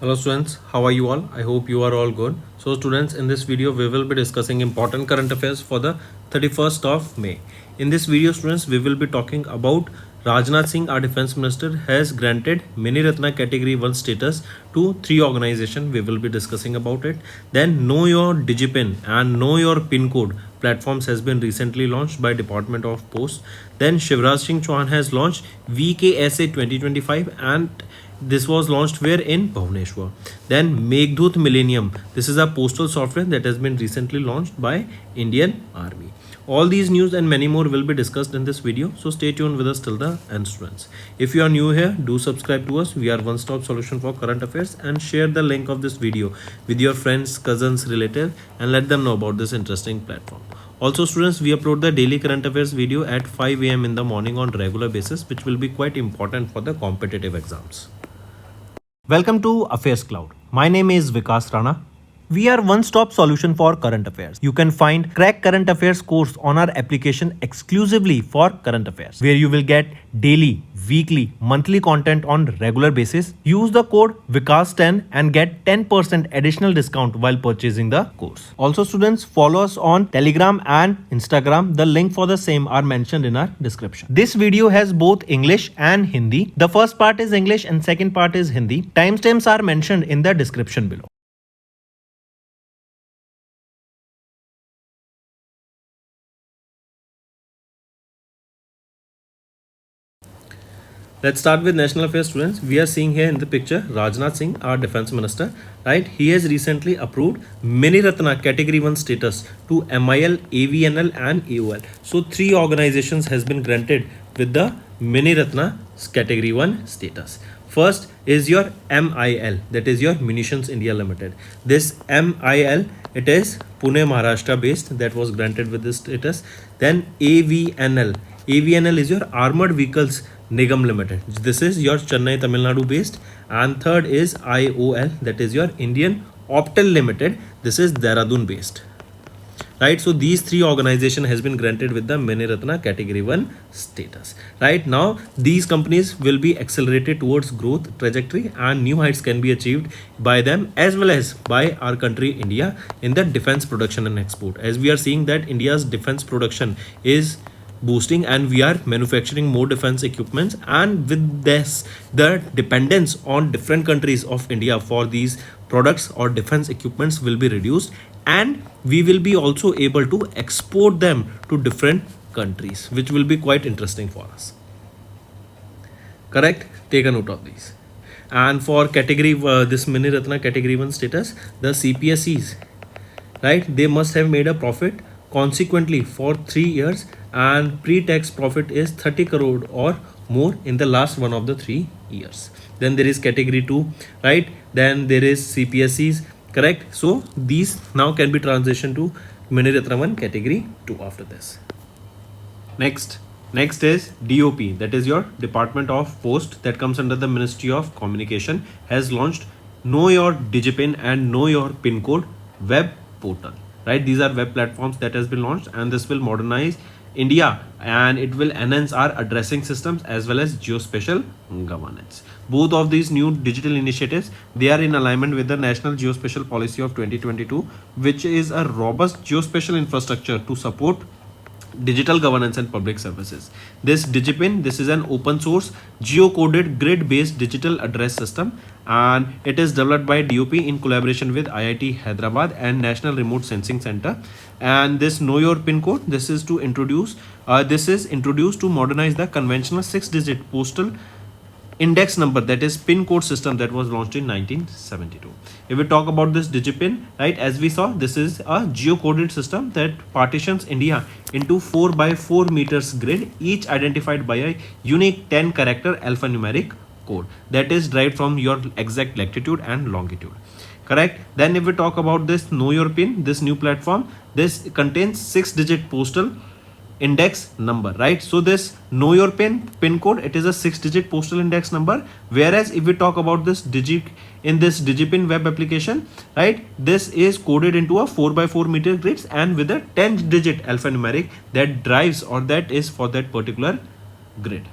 Hello students, how are you all? I hope you are all good. So students, in this video we will be discussing important current affairs for the 31st of May. In this video students, we will be talking about Rajnath Singh, our defense minister, has granted Mini Ratna category 1 status to 3 organizations. We will be discussing about it. Then Know Your Digipin and Know Your PIN code platforms has been recently launched by Department of Post. Then Shivraj Singh Chauhan has launched VKSA 2025 and this was launched where in Bhubaneswar. Then Meghdut Millennium. This is a postal software that has been recently launched by Indian Army. All these news and many more will be discussed in this video. So stay tuned with us till the end, students. If you are new here, do subscribe to us. We are one-stop solution for current affairs, and share the link of this video with your friends, cousins, relatives, and let them know about this interesting platform. Also students, we upload the daily current affairs video at 5 a.m. in the morning on regular basis, which will be quite important for the competitive exams. Welcome to Affairs Cloud. My name is Vikas Rana. We are one-stop solution for current affairs. You can find Crack Current Affairs course on our application exclusively for current affairs, where you will get daily, weekly, monthly content on regular basis. Use the code Vikas10 and get 10% additional discount while purchasing the course. Also students, follow us on Telegram and Instagram. The link for the same are mentioned in our description. This video has both English and Hindi. The first part is English and second part is Hindi. Timestamps are mentioned in the description below. Let's start with national affairs, students. We are seeing here in the picture Rajnath Singh, our defense minister, right? He has recently approved Mini Ratna category 1 status to MIL, AVNL and AOL. So 3 organizations has been granted with the Mini Ratna category 1 status. First is your MIL, that is your Munitions India Limited. This MIL, it is Pune, Maharashtra based, that was granted with this status. Then AVNL. AVNL is your Armored Vehicles Nigam Limited. This is your Chennai, Tamil Nadu based. And third is IOL, that is your Indian Optel Limited. This is Dehradun based. Right, so these 3 organizations has been granted with the Mini Ratna category 1 status. Right now, these companies will be accelerated towards growth trajectory, and new heights can be achieved by them as well as by our country India in the defense production and export. As we are seeing that India's defense production is boosting and we are manufacturing more defense equipments, and with this the dependence on different countries of India for these products or defense equipments will be reduced, and we will be also able to export them to different countries, which will be quite interesting for us. Correct? Take a note of these. And for category this Mini Ratna category 1 status, the CPSCs, right, they must have made a profit consequently for 3 years, and pre-tax profit is 30 crore or more in the last one of the 3 years. Then there is category 2, right? Then there is CPSCs, correct? So these now can be transitioned to Mini Ratna 1 category 2 after this. Next is DOP, that is your Department of Post, that comes under the Ministry of Communication, has launched Know Your Digipin and Know Your PIN code web portal. Right, these are web platforms that has been launched, and this will modernize India and it will enhance our addressing systems as well as geospatial governance. Both of these new digital initiatives, they are in alignment with the National Geospatial Policy of 2022, which is a robust geospatial infrastructure to support digital governance and public services. This Digipin, this is an open source geocoded grid based digital address system, and it is developed by DOP in collaboration with IIT Hyderabad and National Remote Sensing Center. And this Know Your PIN code, this is introduced to modernize the conventional 6-digit postal index number, that is PIN code system that was launched in 1972. If we talk about this Digipin, right, as we saw, this is a geocoded system that partitions India into 4 by 4 meters grid, each identified by a unique 10 character alphanumeric code that is derived from your exact latitude and longitude. Correct? Then if we talk about this Know Your PIN, this new platform, this contains 6-digit postal index number, right? So this Know Your PIN code, it is a 6-digit postal index number, whereas if we talk about this Digipin web application, right, this is coded into a 4 by 4 meter grids and with a 10-digit alphanumeric that drives or that is for that particular grid.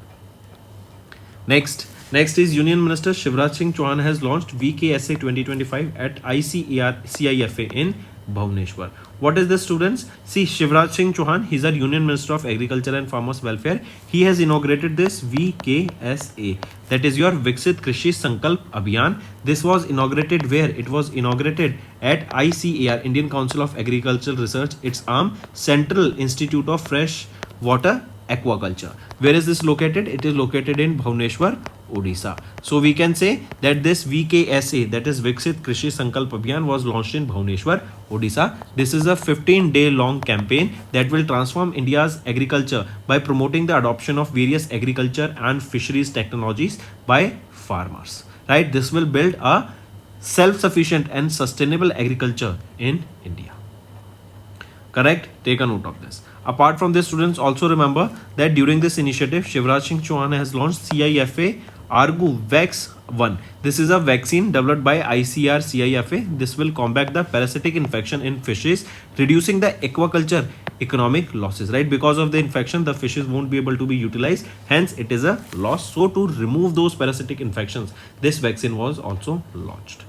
Next Next is Union Minister Shivraj Singh Chauhan has launched VKSA 2025 at ICIFA in Bhubaneswar. What is this, students? See, Shivraj Singh Chauhan, he's our Union Minister of Agriculture and Farmers Welfare. He has inaugurated this VKSA, that is your Viksit Krishi Sankalp Abhiyan. This was inaugurated where? It was inaugurated at ICAR, Indian Council of Agricultural Research, its arm, Central Institute of Fresh Water Aquaculture. Where is this located? It is located in Bhubaneswar, Odisha. So we can say that this VKSA, that is Viksit Krishi Sankalp Abhiyan, was launched in Bhubaneswar, Odisha. This is a 15-day long campaign that will transform India's agriculture by promoting the adoption of various agriculture and fisheries technologies by farmers. Right? This will build a self-sufficient and sustainable agriculture in India. Correct? Take a note of this. Apart from this, students, also remember that during this initiative, Shivraj Singh Chauhan has launched CIFA Argu Vax 1. This is a vaccine developed by ICR CIFA. This will combat the parasitic infection in fishes, reducing the aquaculture economic losses, right? Because of the infection, the fishes won't be able to be utilized. Hence, it is a loss. So, to remove those parasitic infections, this vaccine was also launched.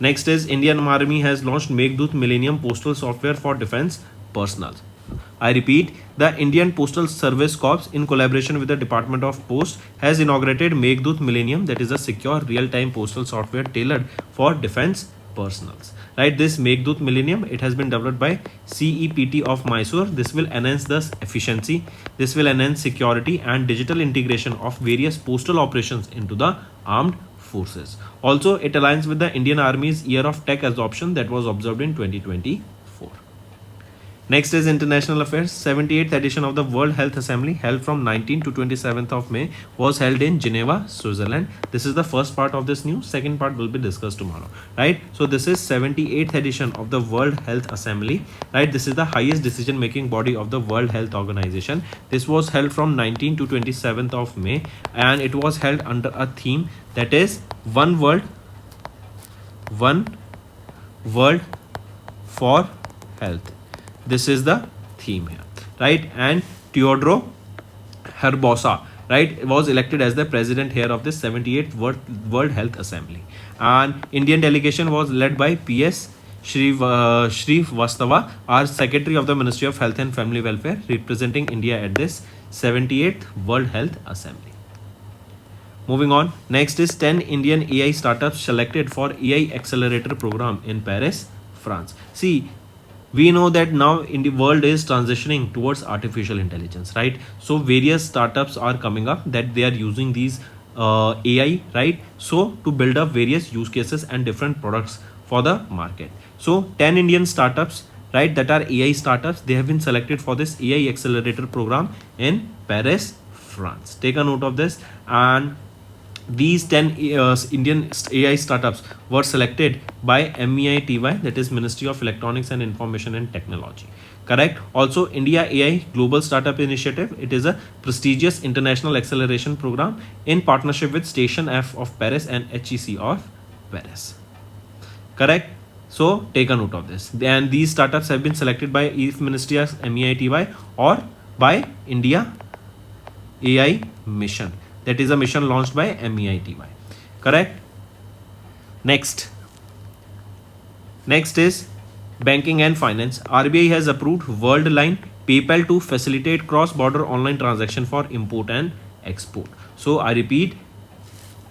Next is Indian Army has launched Meghdut Millennium Postal Software for Defense Personnel. I repeat, the Indian Postal Service Corps, in collaboration with the Department of Post, has inaugurated Meghdut Millennium, that is a secure real-time postal software tailored for defense personnel. Right, this Meghdut Millennium, it has been developed by CEPT of Mysore. This will enhance the efficiency, this will enhance security and digital integration of various postal operations into the armed forces. Also, it aligns with the Indian Army's Year of Tech Adoption that was observed in 2024. Next is international affairs. 78th edition of the World Health Assembly, held from 19th to 27th of May, was held in Geneva, Switzerland. This is the first part of this news. Second part will be discussed tomorrow. Right. So this is 78th edition of the World Health Assembly. Right. This is the highest decision-making body of the World Health Organization. This was held from 19th to 27th of May, and it was held under a theme that is One World for Health. This is the theme here, right? And Teodoro Herbosa, right, was elected as the president here of this 78th World Health Assembly. And Indian delegation was led by PS Shrivastava, our Secretary of the Ministry of Health and Family Welfare, representing India at this 78th World Health Assembly. Moving on, next is 10 Indian AI startups selected for AI Accelerator program in Paris, France. See, we know that now in the world is transitioning towards artificial intelligence, right? So various startups are coming up that they are using these AI, right? So to build up various use cases and different products for the market. So 10 Indian startups, right, that are AI startups, they have been selected for this AI Accelerator program in Paris, France. Take a note of this. And these 10 Indian AI startups were selected by MEITY, that is Ministry of Electronics and Information and Technology. Correct. Also, India AI Global Startup Initiative. It is a prestigious international acceleration program in partnership with Station F of Paris and HEC of Paris. Correct. So take a note of this. And these startups have been selected by Ministry of MEITY or by India AI Mission. That is a mission launched by MEITY. Correct. Next is banking and finance. RBI has approved Worldline PayPal to facilitate cross-border online transaction for import and export. So I repeat,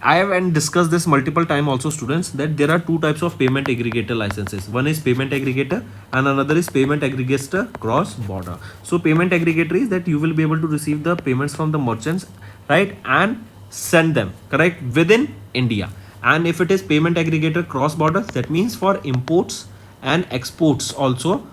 I have discussed this multiple times also, students, that there are two types of payment aggregator licenses. One is payment aggregator and another is payment aggregator cross-border. So payment aggregator is that you will be able to receive the payments from the merchants, right, and send them, correct, within India. And if it is payment aggregator cross-border, that means for imports and exports also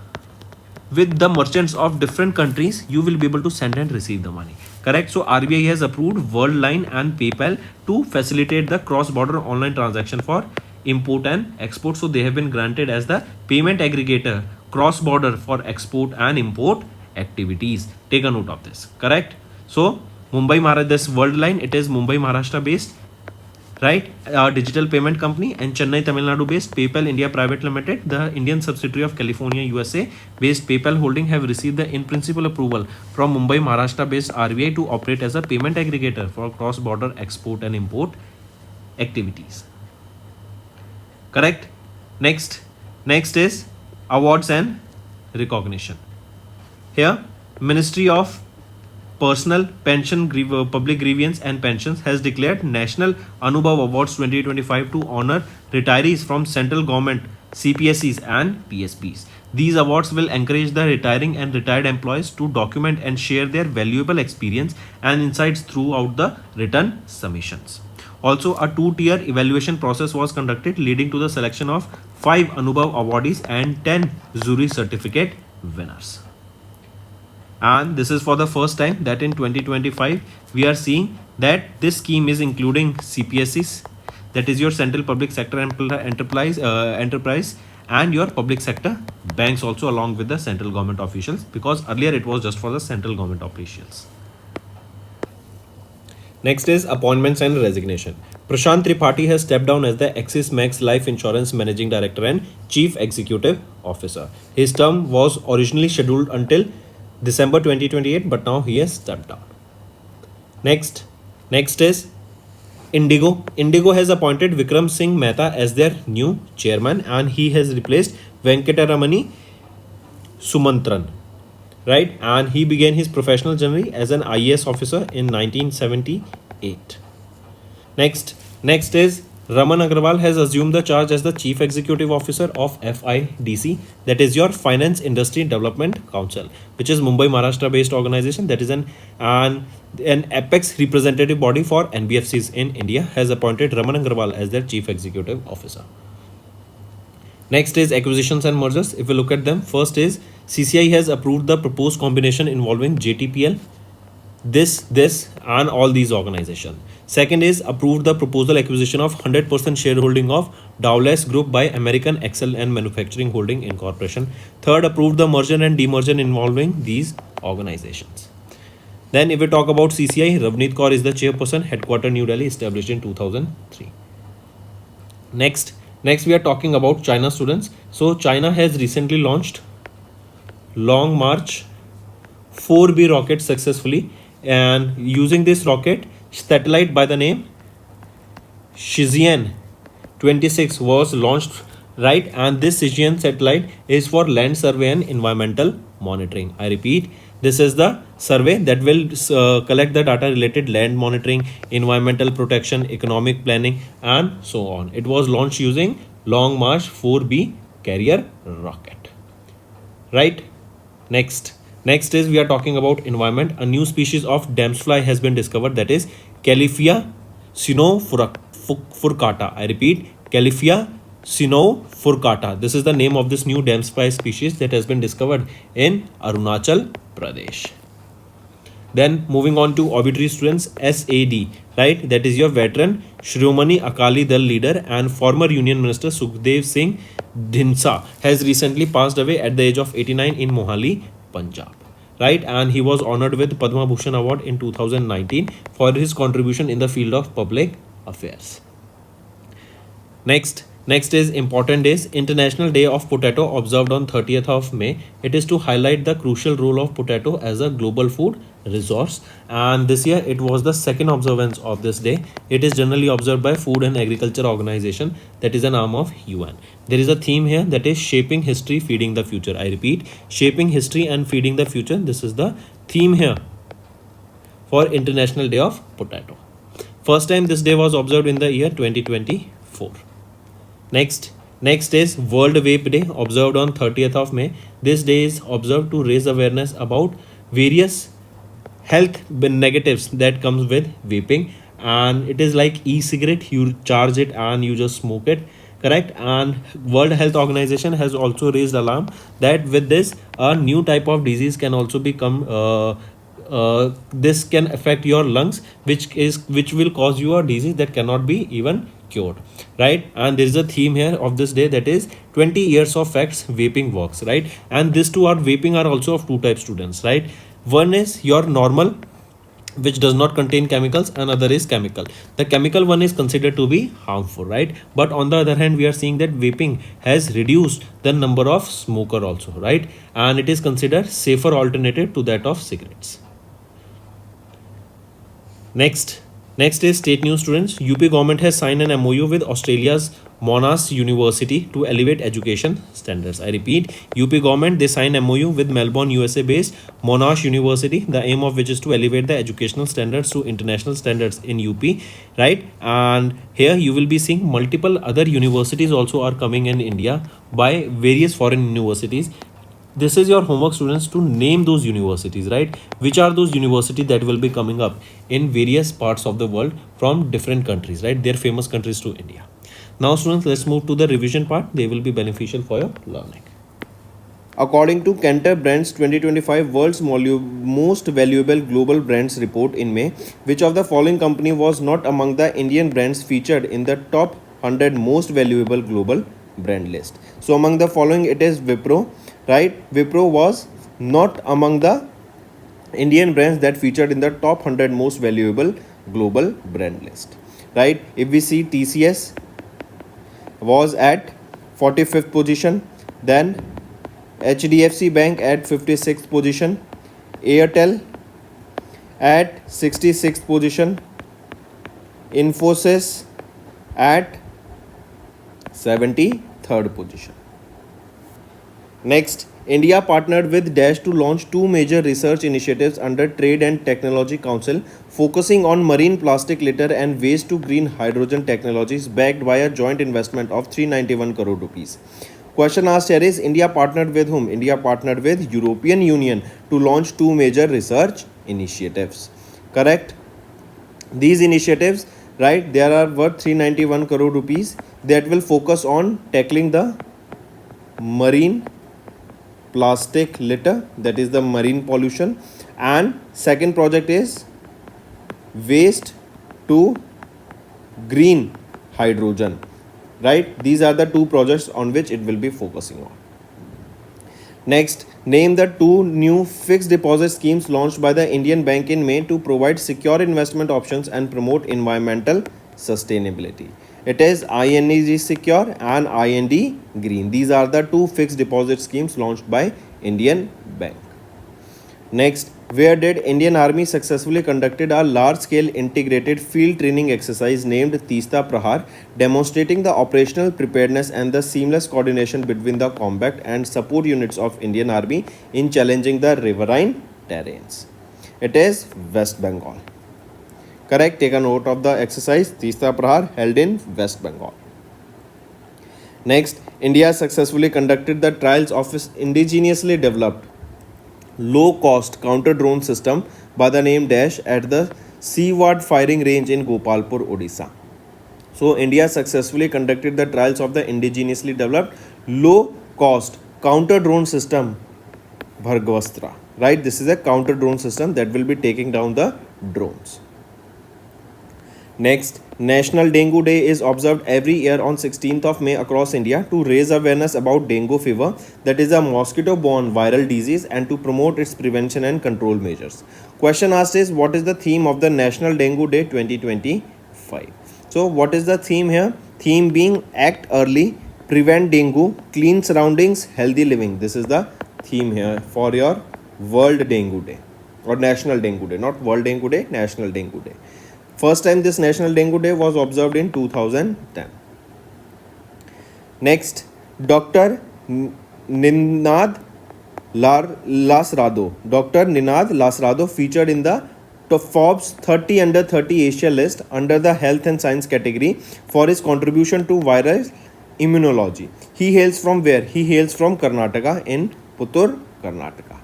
with the merchants of different countries, you will be able to send and receive the money. Correct. So RBI has approved Worldline and PayPal to facilitate the cross-border online transaction for import and export. So they have been granted as the payment aggregator cross-border for export and import activities. Take a note of this. Correct. So Mumbai, Maharashtra, this Worldline, it is Mumbai, Maharashtra based, right? A digital payment company, and Chennai, Tamil Nadu based PayPal India Private Limited, the Indian subsidiary of California, USA based PayPal Holding, have received the in principle approval from Mumbai, Maharashtra based RBI to operate as a payment aggregator for cross border export and import activities. Correct? Next is awards and recognition. Here, Ministry of Personal Pension, Public Grievance and Pensions has declared National Anubhav Awards 2025 to honor retirees from central government CPSEs and PSPs. These awards will encourage the retiring and retired employees to document and share their valuable experience and insights throughout the written submissions. Also, a two-tier evaluation process was conducted, leading to the selection of 5 Anubhav awardees and 10 jury certificate winners. And this is for the first time that in 2025 we are seeing that this scheme is including CPSEs, that is your central public sector enterprise, and your public sector banks also, along with the central government officials, because earlier it was just for the central government officials. Next is appointments and resignation. Prashant Tripathi has stepped down as the Axis Max Life Insurance Managing Director and Chief Executive Officer. His term was originally scheduled until December 2028, but now he has stepped down. Next is Indigo. Indigo has appointed Vikram Singh Mehta as their new chairman, and he has replaced Venkataramani Sumantran. Right, and he began his professional journey as an IAS officer in 1978. Next is Raman Agrawal has assumed the charge as the Chief Executive Officer of FIDC, that is your Finance Industry Development Council, which is Mumbai, Maharashtra based organization, that is an apex representative body for NBFCs in India, has appointed Raman Agrawal as their Chief Executive Officer. Next is acquisitions and mergers. If we look at them, first is CCI has approved the proposed combination involving JTPL, this and all these organizations. Second is approved the proposal acquisition of 100% shareholding of Dowlais Group by American Excel and Manufacturing Holding Incorporation. Third, approved the merger and demerger involving these organizations. Then if we talk about CCI, Ravneet Kaur is the chairperson, headquartered New Delhi, established in 2003. Next we are talking about China students. So China has recently launched Long March 4B rocket successfully, and using this rocket, satellite by the name Shijian 26 was launched, right? And this Shijian satellite is for land survey and environmental monitoring. I repeat, this is the survey that will collect the data related land monitoring, environmental protection, economic planning, and so on. It was launched using Long March 4B carrier rocket, right? Next is we are talking about environment. A new species of damselfly has been discovered, that is Califia sinofurcata. I repeat, Califia sinofurcata. This is the name of this new damselfly species that has been discovered in Arunachal Pradesh. Then moving on to obituary students, SAD, right? That is your veteran Shromani Akali Dal leader and former Union Minister Sukhdev Singh Dhinsa has recently passed away at the age of 89 in Mohali, Punjab. Right, and he was honored with Padma Bhushan Award in 2019 for his contribution in the field of public affairs. Next is important days. International Day of Potato observed on 30th of May. It is to highlight the crucial role of potato as a global food resource, and this year it was the second observance of this day. It is generally observed by Food and Agriculture Organization, that is an arm of UN. There is a theme here, that is shaping history, feeding the future. I repeat, shaping history and feeding the future. This is the theme here for International Day of Potato. First time this day was observed in the year 2024. Next is World Vape Day, observed on 30th of May. This day is observed to raise awareness about various health negatives that comes with vaping, and it is like e-cigarette, you charge it and you just smoke it, correct? And World Health Organization has also raised alarm that with this a new type of disease can also become this can affect your lungs, which will cause you a disease that cannot be even cured, right? And there is a theme here of this day, that is 20 years of facts vaping works, right? And these two are vaping are also of two types, students, right? One is your normal which does not contain chemicals, and other is chemical. The chemical one is considered to be harmful, right? But on the other hand, we are seeing that vaping has reduced the number of smoker also, right? And it is considered safer alternative to that of cigarettes. Next is state news, students. UP government has signed an MOU with Australia's Monash University to elevate education standards. I repeat, UP government, they signed MOU with Melbourne, USA based Monash University, the aim of which is to elevate the educational standards to international standards in UP, right? And here you will be seeing multiple other universities also are coming in India by various foreign universities. This is your homework, students, to name those universities, right? Which are those universities that will be coming up in various parts of the world from different countries, right? They're famous countries to India. Now, students, let's move to the revision part. They will be beneficial for your learning. According to Cantor Brands 2025 World's Most Valuable Global Brands report in May, which of the following company was not among the Indian brands featured in the top 100 most valuable global brand list? So among the following, it is Wipro, right? Wipro was not among the Indian brands that featured in the top 100 most valuable global brand list, right? If we see, TCS was at 45th position, then HDFC Bank at 56th position, Airtel at 66th position, Infosys at 73rd position. Next, India partnered with Dash to launch two major research initiatives under Trade and Technology Council, focusing on marine plastic litter and waste to green hydrogen technologies, backed by a joint investment of 391 crore rupees. Question asked here is, India partnered with whom? India partnered with European Union to launch two major research initiatives. Correct? These initiatives, right, there are worth 391 crore rupees that will focus on tackling the marine plastic litter, that is the marine pollution, and second project is waste to green hydrogen, right? These are the two projects on which it will be focusing on. Next, name the two new fixed deposit schemes launched by the Indian Bank in May to provide secure investment options and promote environmental sustainability. It is INEG Secure and IND Green. These are the two fixed deposit schemes launched by Indian Bank. Next, where did Indian Army successfully conducted a large-scale integrated field training exercise named Teesta Prahar, demonstrating the operational preparedness and the seamless coordination between the combat and support units of Indian Army in challenging the riverine terrains. It is West Bengal. Correct. Take a note of the exercise Teesta Prahar held in West Bengal. Next, India successfully conducted the trials of its indigenously developed low-cost counter-drone system by the name Dash at the Seaward Firing Range in Gopalpur, Odisha. So, India successfully conducted the trials of the indigenously developed low-cost counter-drone system Bhargavastra. Right? This is a counter-drone system that will be taking down the drones. Next, National Dengue Day is observed every year on 16th of May across India to raise awareness about dengue fever, that is a mosquito-borne viral disease, and to promote its prevention and control measures. Question asked is, what is the theme of the National Dengue Day 2025? So, what is the theme here? Theme being act early, prevent dengue, clean surroundings, healthy living. This is the theme here for your World Dengue Day or National Dengue Day, not World Dengue Day, National Dengue Day. First time this National Dengue Day was observed in 2010. Next, Dr. Ninad Lasrado. Dr. Ninad Lasrado featured in the Forbes 30 under 30 Asia list under the health and science category for his contribution to viral immunology. He hails from where? He hails from Karnataka, in Puttur, Karnataka.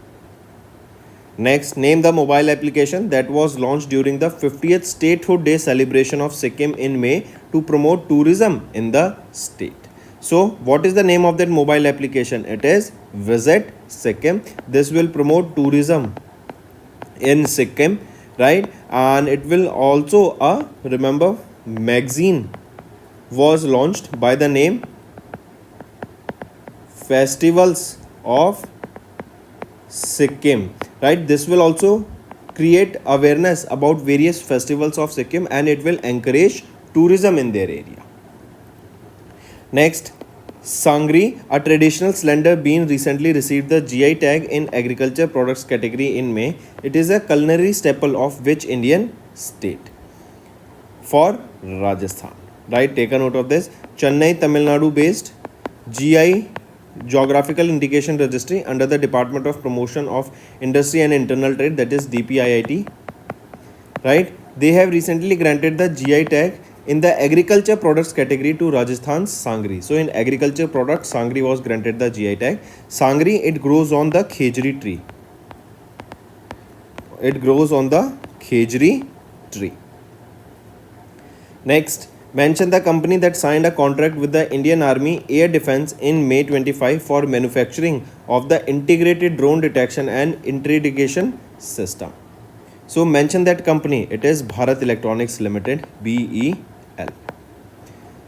Next, name the mobile application that was launched during the 50th Statehood Day celebration of Sikkim in May to promote tourism in the state. So, what is the name of that mobile application? It is Visit Sikkim. This will promote tourism in Sikkim, right? And it will also, remember, magazine was launched by the name Festivals of Sikkim, right? This will also create awareness about various festivals of Sikkim, and it will encourage tourism in their area. Next, Sangri, a traditional slender bean, recently received the GI tag in agriculture products category in May. It is a culinary staple of which Indian state? For Rajasthan. Right, take a note of this. Chennai, Tamil Nadu based GI Geographical Indication Registry under the Department of Promotion of Industry and Internal Trade, that is DPIIT. Right, they have recently granted the GI tag in the agriculture products category to Rajasthan's Sangri. So in agriculture products, Sangri was granted the GI tag. Sangri, it grows on the khejri tree. It grows on the khejri tree. Next, mention the company that signed a contract with the Indian Army Air Defence in May 25 for manufacturing of the integrated drone detection and interrogation system. So mention that company. It is Bharat Electronics Limited, BEL.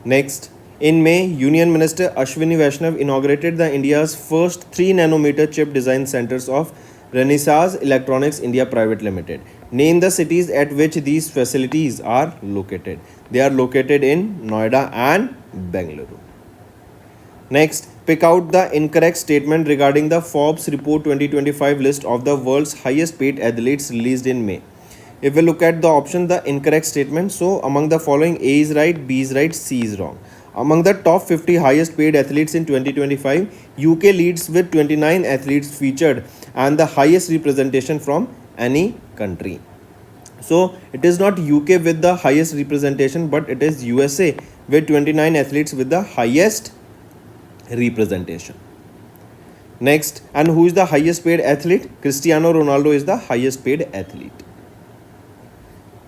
Next, in May, Union Minister Ashwini Vaishnav inaugurated the India's first 3 nanometer chip design centers of Renaissance Electronics India Private Limited. Name the cities at which these facilities are located. They are located in Noida and Bengaluru. Next, pick out the incorrect statement regarding the Forbes Report 2025 list of the world's highest paid athletes released in May. If we look at the option, the incorrect statement, so among the following, A is right, B is right, C is wrong. Among the top 50 highest paid athletes in 2025, UK leads with 29 athletes featured and the highest representation from any country. So it is not UK with the highest representation, but it is USA with 29 athletes with the highest representation. Next, and who is the highest paid athlete? Cristiano Ronaldo is the highest paid athlete.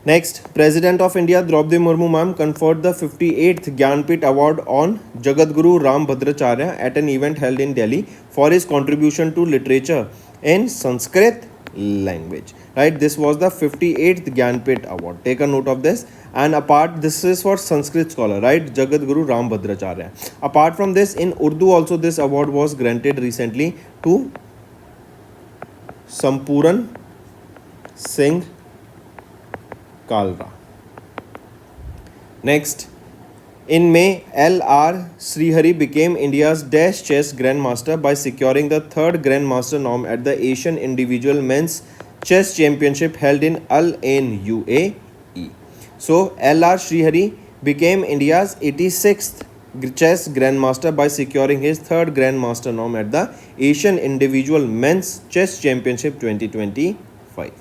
Next, President of India Draupadi Murmu ma'am conferred the 58th Gyanpit Award on Jagadguru Ram Bhadracharya at an event held in Delhi for his contribution to literature in Sanskrit language. Right, this was the 58th Gyanpit Award. Take a note of this. And apart, this is for Sanskrit scholar, right? Jagadguru Ram Bhadracharya. Apart from this, in Urdu also this award was granted recently to Sampuran Singh Kalra. Next, in May, L.R. Srihari became India's dash chess grandmaster by securing the 3rd grandmaster norm at the Asian Individual Men's Chess Championship held in Al Ain, UAE. So, L.R. Srihari became India's 86th chess grandmaster by securing his 3rd grandmaster norm at the Asian Individual Men's Chess Championship 2025.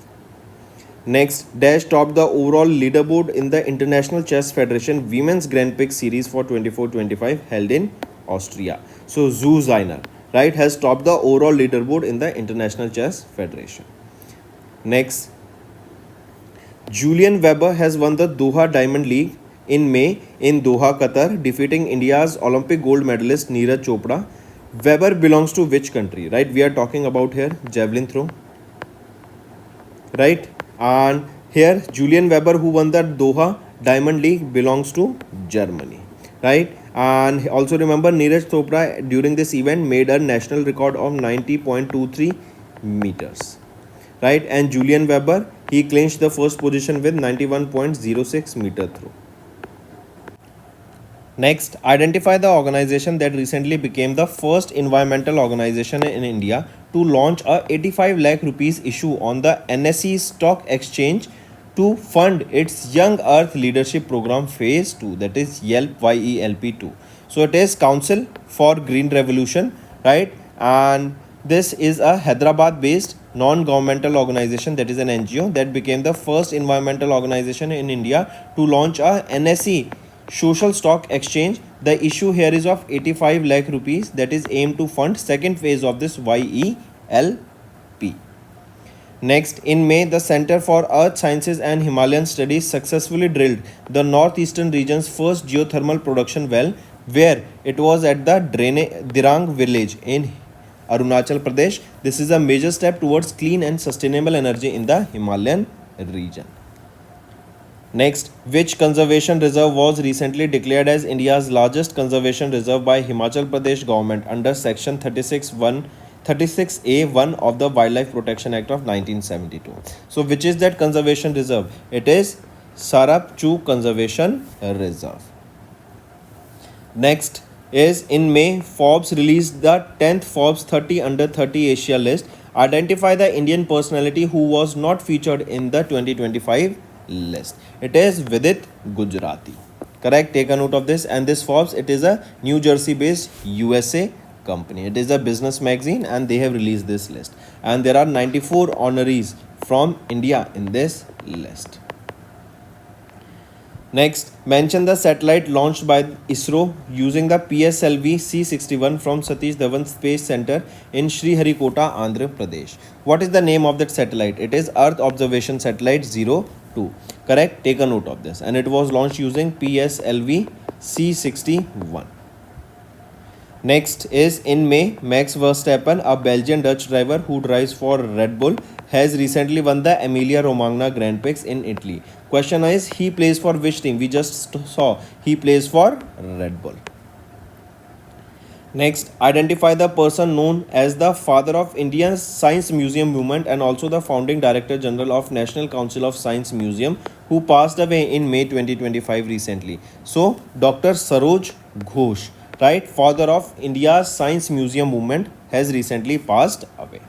Next, Dash topped the overall leaderboard in the International Chess Federation Women's Grand Prix Series for 24-25 held in Austria. So, Zhu Zainer, right, has topped the overall leaderboard in the International Chess Federation. Next, Julian Weber has won the Doha Diamond League in May in Doha, Qatar, defeating India's Olympic gold medalist Neeraj Chopra. Weber belongs to which country, right? We are talking about here javelin throw, right? And here Julian Weber, who won the Doha Diamond League, belongs to Germany, right? And also remember, Neeraj Chopra during this event made a national record of 90.23 meters, right? And Julian Weber, he clinched the first position with 91.06 meter throw. Next, identify the organization that recently became the first environmental organization in India to launch a 85 lakh rupees issue on the NSE stock exchange to fund its Young Earth Leadership Program Phase 2, that is YELP, YELP2. So it is Council for Green Revolution, right? And this is a Hyderabad based non-governmental organization, that is an NGO, that became the first environmental organization in India to launch a NSE social stock exchange. The issue here is of 85 lakh rupees, that is aimed to fund second phase of this YELP. Next, in May, the Center for Earth Sciences and Himalayan Studies successfully drilled the northeastern region's first geothermal production well, where it was at the Dirang village in Arunachal Pradesh. This is a major step towards clean and sustainable energy in the Himalayan region. Next, which conservation reserve was recently declared as India's largest conservation reserve by Himachal Pradesh government under section 36(1) 36A1 of the Wildlife Protection Act of 1972. So which is that conservation reserve? It is Sarapchu Conservation Reserve. Next is in May, Forbes released the 10th Forbes 30 under 30 Asia list. Identify the Indian personality who was not featured in the 2025 list. It is Vidit Gujarati. Correct, take a note of this. And this Forbes, it is a New Jersey based USA company. It is a business magazine and they have released this list. And there are 94 honorees from India in this list. Next, mention the satellite launched by ISRO using the PSLV C61 from Satish Dhawan Space Center in Sriharikota, Andhra Pradesh. What is the name of that satellite? It is Earth Observation Satellite 02. Correct? Take a note of this. And it was launched using PSLV C61. Next is in May, Max Verstappen, a Belgian Dutch driver who drives for Red Bull, has recently won the Emilia Romagna Grand Prix in Italy. Question is, he plays for which team? We just saw he plays for Red Bull. Next, identify the person known as the father of India's Science Museum movement and also the founding Director General of National Council of Science Museum who passed away in May 2025 recently. So, Dr. Saroj Ghosh, right, father of India's Science Museum movement, has recently passed away.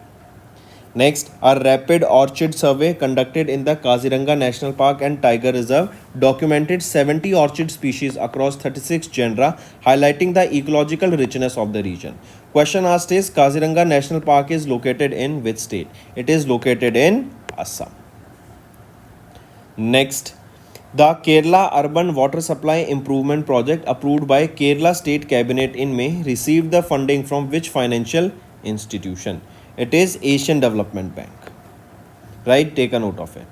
Next, a rapid orchid survey conducted in the Kaziranga National Park and Tiger Reserve documented 70 orchid species across 36 genera, highlighting the ecological richness of the region. Question asked is, Kaziranga National Park is located in which state? It is located in Assam. Next, the Kerala Urban Water Supply Improvement Project approved by Kerala State Cabinet in May received the funding from which financial institution? It is Asian Development Bank. Right? Take a note of it.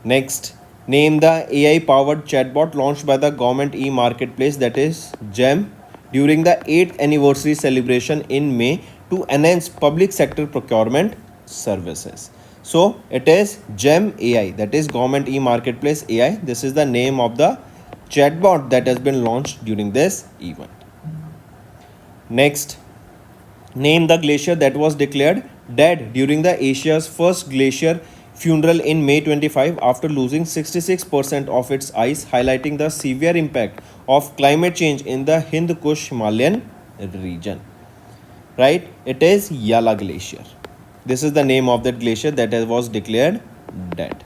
Next, name the AI-powered chatbot launched by the government e-marketplace, that is GEM, during the 8th anniversary celebration in May to enhance public sector procurement services. So, it is GEM AI, that is Government e-marketplace AI. This is the name of the chatbot that has been launched during this event. Next, name the glacier that was declared dead during the Asia's first glacier funeral in May 25 after losing 66% of its ice, highlighting the severe impact of climate change in the Hind Kush Himalayan region. Right? It is Yala Glacier. This is the name of that glacier that was declared dead.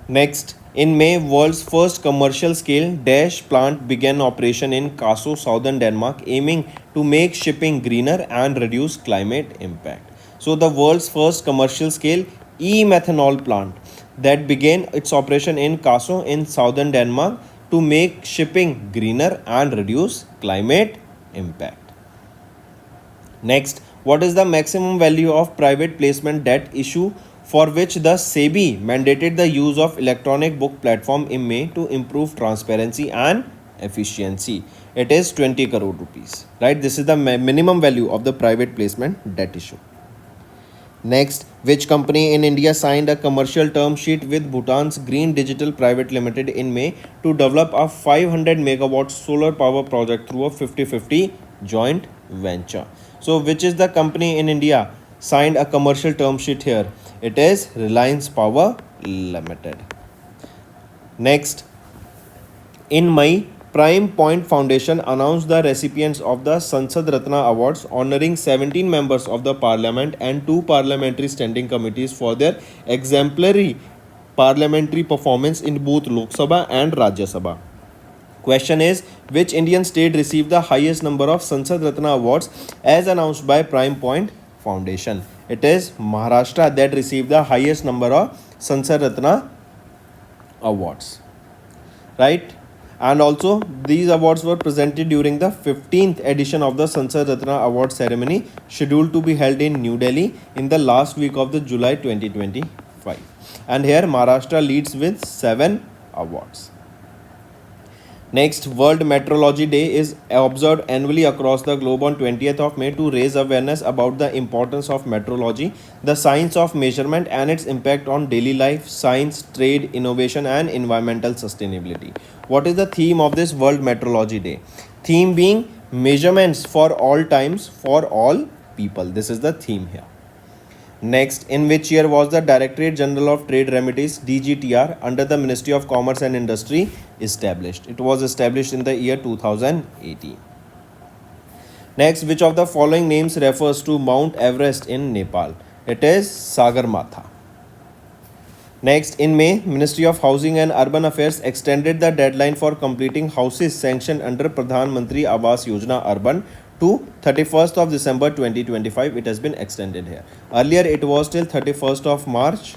Next, in May, world's first commercial-scale dash plant began operation in Kaso, southern Denmark, aiming to make shipping greener and reduce climate impact. So, the world's first commercial-scale e-methanol plant that began its operation in Kaso in southern Denmark to make shipping greener and reduce climate impact. Next, what is the maximum value of private placement debt issue for which the SEBI mandated the use of electronic book platform in May to improve transparency and efficiency? It is 20 crore rupees. Right? This is the minimum value of the private placement debt issue. Next, which company in India signed a commercial term sheet with Bhutan's Green Digital Private Limited in May to develop a 500 megawatt solar power project through a 50-50 joint venture? So, which is the company in India signed a commercial term sheet here? It is Reliance Power Limited. Next, in May, Prime Point Foundation announced the recipients of the Sansad Ratna Awards, honoring 17 members of the Parliament and 2 parliamentary standing committees for their exemplary parliamentary performance in both Lok Sabha and Rajya Sabha. Question is, which Indian state received the highest number of Sansad Ratna Awards as announced by Prime Point Foundation? It is Maharashtra that received the highest number of Sansad Ratna Awards. Right? And also, these awards were presented during the 15th edition of the Sansad Ratna Award ceremony, scheduled to be held in New Delhi in the last week of the July 2025. And here, Maharashtra leads with 7 awards. Next, World Meteorology Day is observed annually across the globe on 20th of May to raise awareness about the importance of meteorology, the science of measurement and its impact on daily life, science, trade, innovation and environmental sustainability. What is the theme of this World Meteorology Day? Theme being measurements for all times for all people. This is the theme here. Next, in which year was the Directorate General of Trade Remedies DGTR under the Ministry of Commerce and Industry established? It was established in the year 2018. Next, which of the following names refers to Mount Everest in Nepal? It is Sagarmatha. Next, in May, Ministry of Housing and Urban Affairs extended the deadline for completing houses sanctioned under Pradhan Mantri Awas Yojana Urban to 31st of December 2025. It has been extended here. Earlier, it was till 31st of March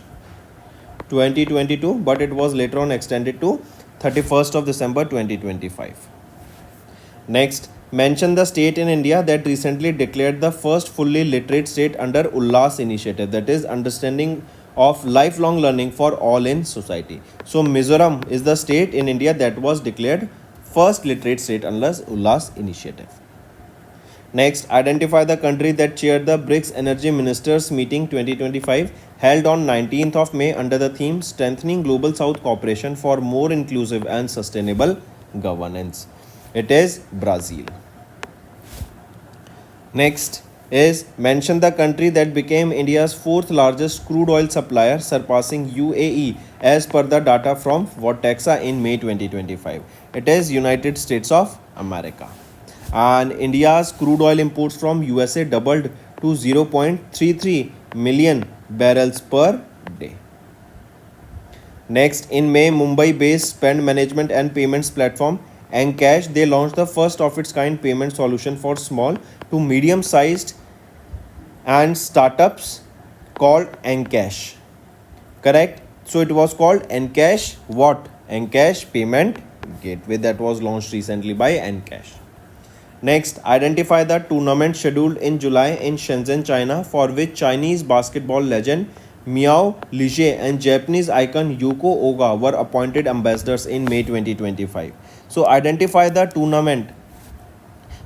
2022, but it was later on extended to 31st of December 2025. Next, mention the state in India that recently declared the first fully literate state under Ullas initiative, that is understanding of lifelong learning for all in society. So Mizoram is the state in India that was declared first literate state under Ullas initiative. Next, identify the country that chaired the BRICS Energy Ministers Meeting 2025 held on 19th of May under the theme Strengthening Global South Cooperation for More Inclusive and Sustainable Governance. It is Brazil. Next is mention the country that became India's fourth largest crude oil supplier, surpassing UAE as per the data from Vortexa in May 2025. It is United States of America. And India's crude oil imports from USA doubled to 0.33 million barrels per day. Next, in May, Mumbai-based spend management and payments platform Encash, they launched the first of its kind payment solution for small to medium-sized and startups called Encash. Correct? So it was called Encash what? Encash Payment Gateway, that was launched recently by Encash. Next, identify the tournament scheduled in July in Shenzhen, China, for which Chinese basketball legend Miao Lige and Japanese icon Yuko Oga were appointed ambassadors in May 2025. So identify the tournament.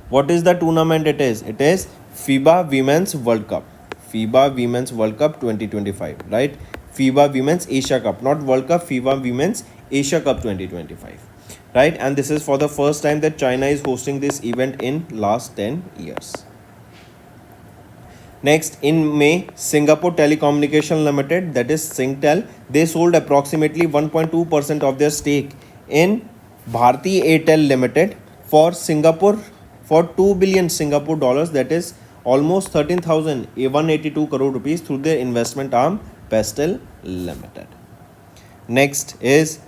What is the tournament it is? It is FIBA Women's World Cup. FIBA Women's World Cup 2025, right? FIBA Women's Asia Cup, not World Cup, FIBA Women's Asia Cup 2025. Right, and this is for the first time that China is hosting this event in last 10 years. Next, in May, Singapore Telecommunication Limited, that is Singtel, they sold approximately 1.2% of their stake in Bharti Airtel Limited for 2 billion Singapore dollars, that is almost 13,182 crore rupees through their investment arm Pestel Limited. Next is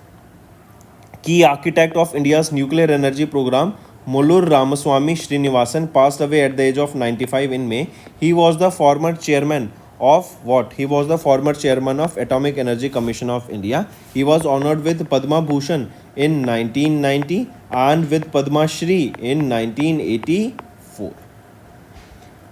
key architect of India's nuclear energy program, Mullur Ramaswamy Srinivasan, passed away at the age of 95 in May. He was the former chairman of what? He was the former chairman of Atomic Energy Commission of India. He was honored with Padma Bhushan in 1990 and with Padma Shri in 1984.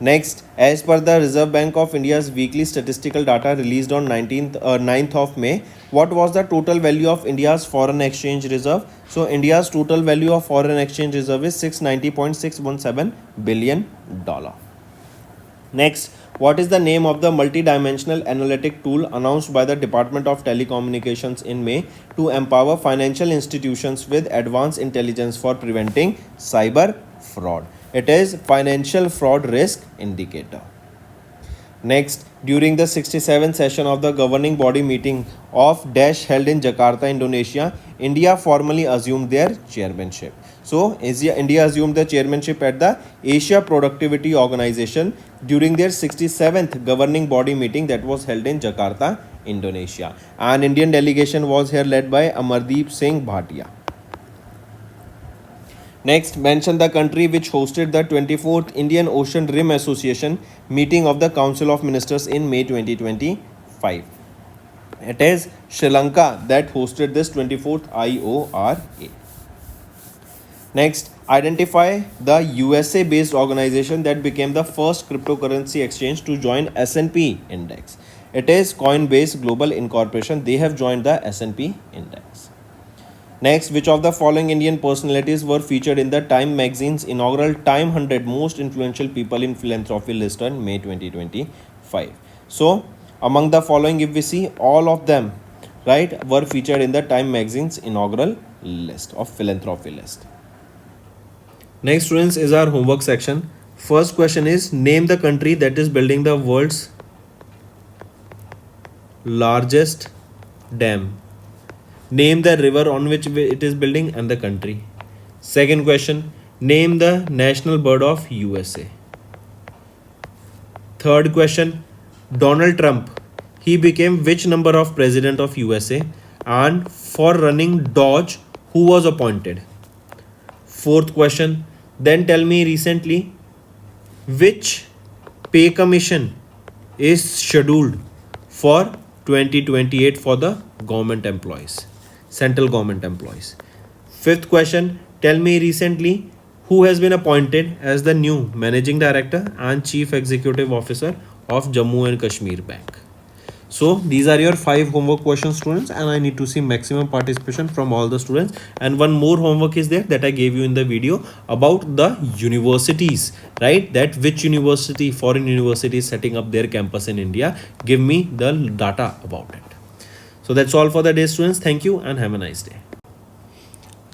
Next, as per the Reserve Bank of India's weekly statistical data released on 9th of May, what was the total value of India's foreign exchange reserve? So, India's total value of foreign exchange reserve is $690.617 billion. Next, what is the name of the multidimensional analytic tool announced by the Department of Telecommunications in May to empower financial institutions with advanced intelligence for preventing cyber fraud? It is Financial Fraud Risk Indicator. Next, during the 67th session of the governing body meeting of Dash held in Jakarta, Indonesia, India formally assumed their chairmanship. So, India assumed the chairmanship at the Asia Productivity Organization during their 67th governing body meeting that was held in Jakarta, Indonesia. An Indian delegation was here led by Amardeep Singh Bhatia. Next, mention the country which hosted the 24th Indian Ocean Rim Association meeting of the Council of Ministers in May 2025. It is Sri Lanka that hosted this 24th IORA. Next, identify the USA based organization that became the first cryptocurrency exchange to join S&P index. It is Coinbase Global Incorporation. They have joined the S&P index. Next, which of the following Indian personalities were featured in the Time magazine's inaugural Time 100 Most Influential People in Philanthropy list on May 2025? So, among the following, if we see, all of them, right, were featured in the Time magazine's inaugural list of philanthropy list. Next, students, is our homework section. First question is, name the country that is building the world's largest dam. Name the river on which it is building and the country. Second question, name the national bird of USA. Third question, Donald Trump, he became which number of president of USA, and for running Dodge, who was appointed? Fourth question, then tell me recently which pay commission is scheduled for 2028 for the government employees, central government employees. Fifth question, tell me recently who has been appointed as the new managing director and chief executive officer of Jammu and Kashmir Bank. So these are your 5 homework questions, students, and I need to see maximum participation from all the students. And one more homework is there that I gave you in the video about the universities, right? That which university, foreign university is setting up their campus in India. Give me the data about it. So that's all for the day, students. Thank you and have a nice day.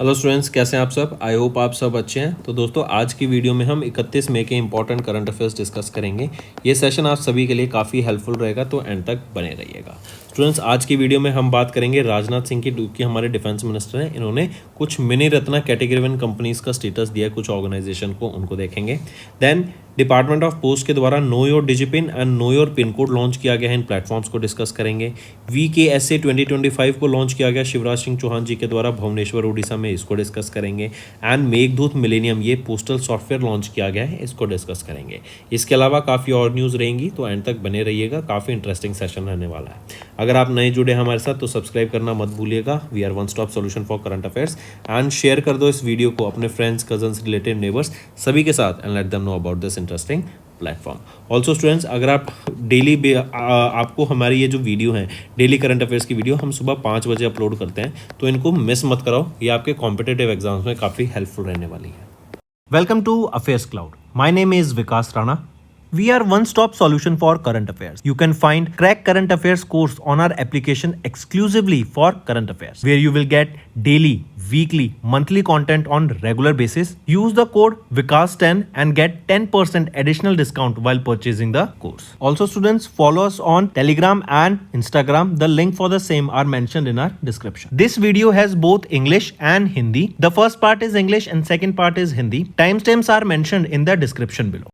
Hello students, कैसे हैं आप सब? I hope आप सब अच्छे हैं। तो दोस्तों, आज की वीडियो में हम 31 मई के इंपॉर्टेंट करंट अफेयर्स डिस्कस करेंगे। ये सेशन आप सभी के लिए काफ़ी हेल्पफुल रहेगा, तो एंड तक बने रहिएगा। स्टूडेंट्स, आज की वीडियो में हम बात करेंगे राजनाथ सिंह की, जो हमारे डिफेंस मिनिस्टर हैं। इन्होंने कुछ मिनी रत्ना कैटेगरी 1 कंपनीज का स्टेटस दिया कुछ ऑर्गेनाइजेशन को, उनको देखेंगे। देन डिपार्टमेंट ऑफ पोस्ट के द्वारा know your DIGIPIN and know your pin code launch किया गया है, इन प्लेटफॉर्म्स को डिस्कस करेंगे। VKSA 2025 को लॉन्च किया गया शिवराज सिंह चौहान जी के द्वारा भुवनेश्वर उड़ीसा में, इसको डिस्कस करेंगे। एंड मेघदूत मिलेनियम, ये पोस्टल सॉफ्टवेयर लॉन्च किया गया है, इसको डिस्कस करेंगे। इसके अलावा काफ़ी और न्यूज़ रहेंगी, तो एंड तक बने रहिएगा, काफ़ी इंटरेस्टिंग सेशन रहने वाला है। अगर आप नए जुड़े हमारे साथ तो सब्सक्राइब करना मत भूलिएगा। We are one stop solution for current affairs. And share कर दो इस वीडियो को अपने फ्रेंड्स, कजन्स, रिलेटिव, नेबर्स सभी के साथ, and let them know about this interesting platform. Also students, अगर आप डेली आपको हमारी ये जो वीडियो है डेली करंट अफेयर्स की वीडियो हम सुबह 5 बजे अपलोड करते हैं, तो इनको मिस मत कराओ, ये आपके कॉम्पिटिटिव एग्जाम्स में काफ़ी हेल्पफुल रहने वाली है। Welcome to Affairs Cloud. My name is Vikas Rana. We are one-stop solution for current affairs. You can find Crack Current Affairs course on our application exclusively for current affairs, where you will get daily, weekly, monthly content on regular basis. Use the code VIKAS10 and get 10% additional discount while purchasing the course. Also, students, follow us on Telegram and Instagram. The link for the same are mentioned in our description. This video has both English and Hindi. The first part is English and second part is Hindi. Timestamps are mentioned in the description below.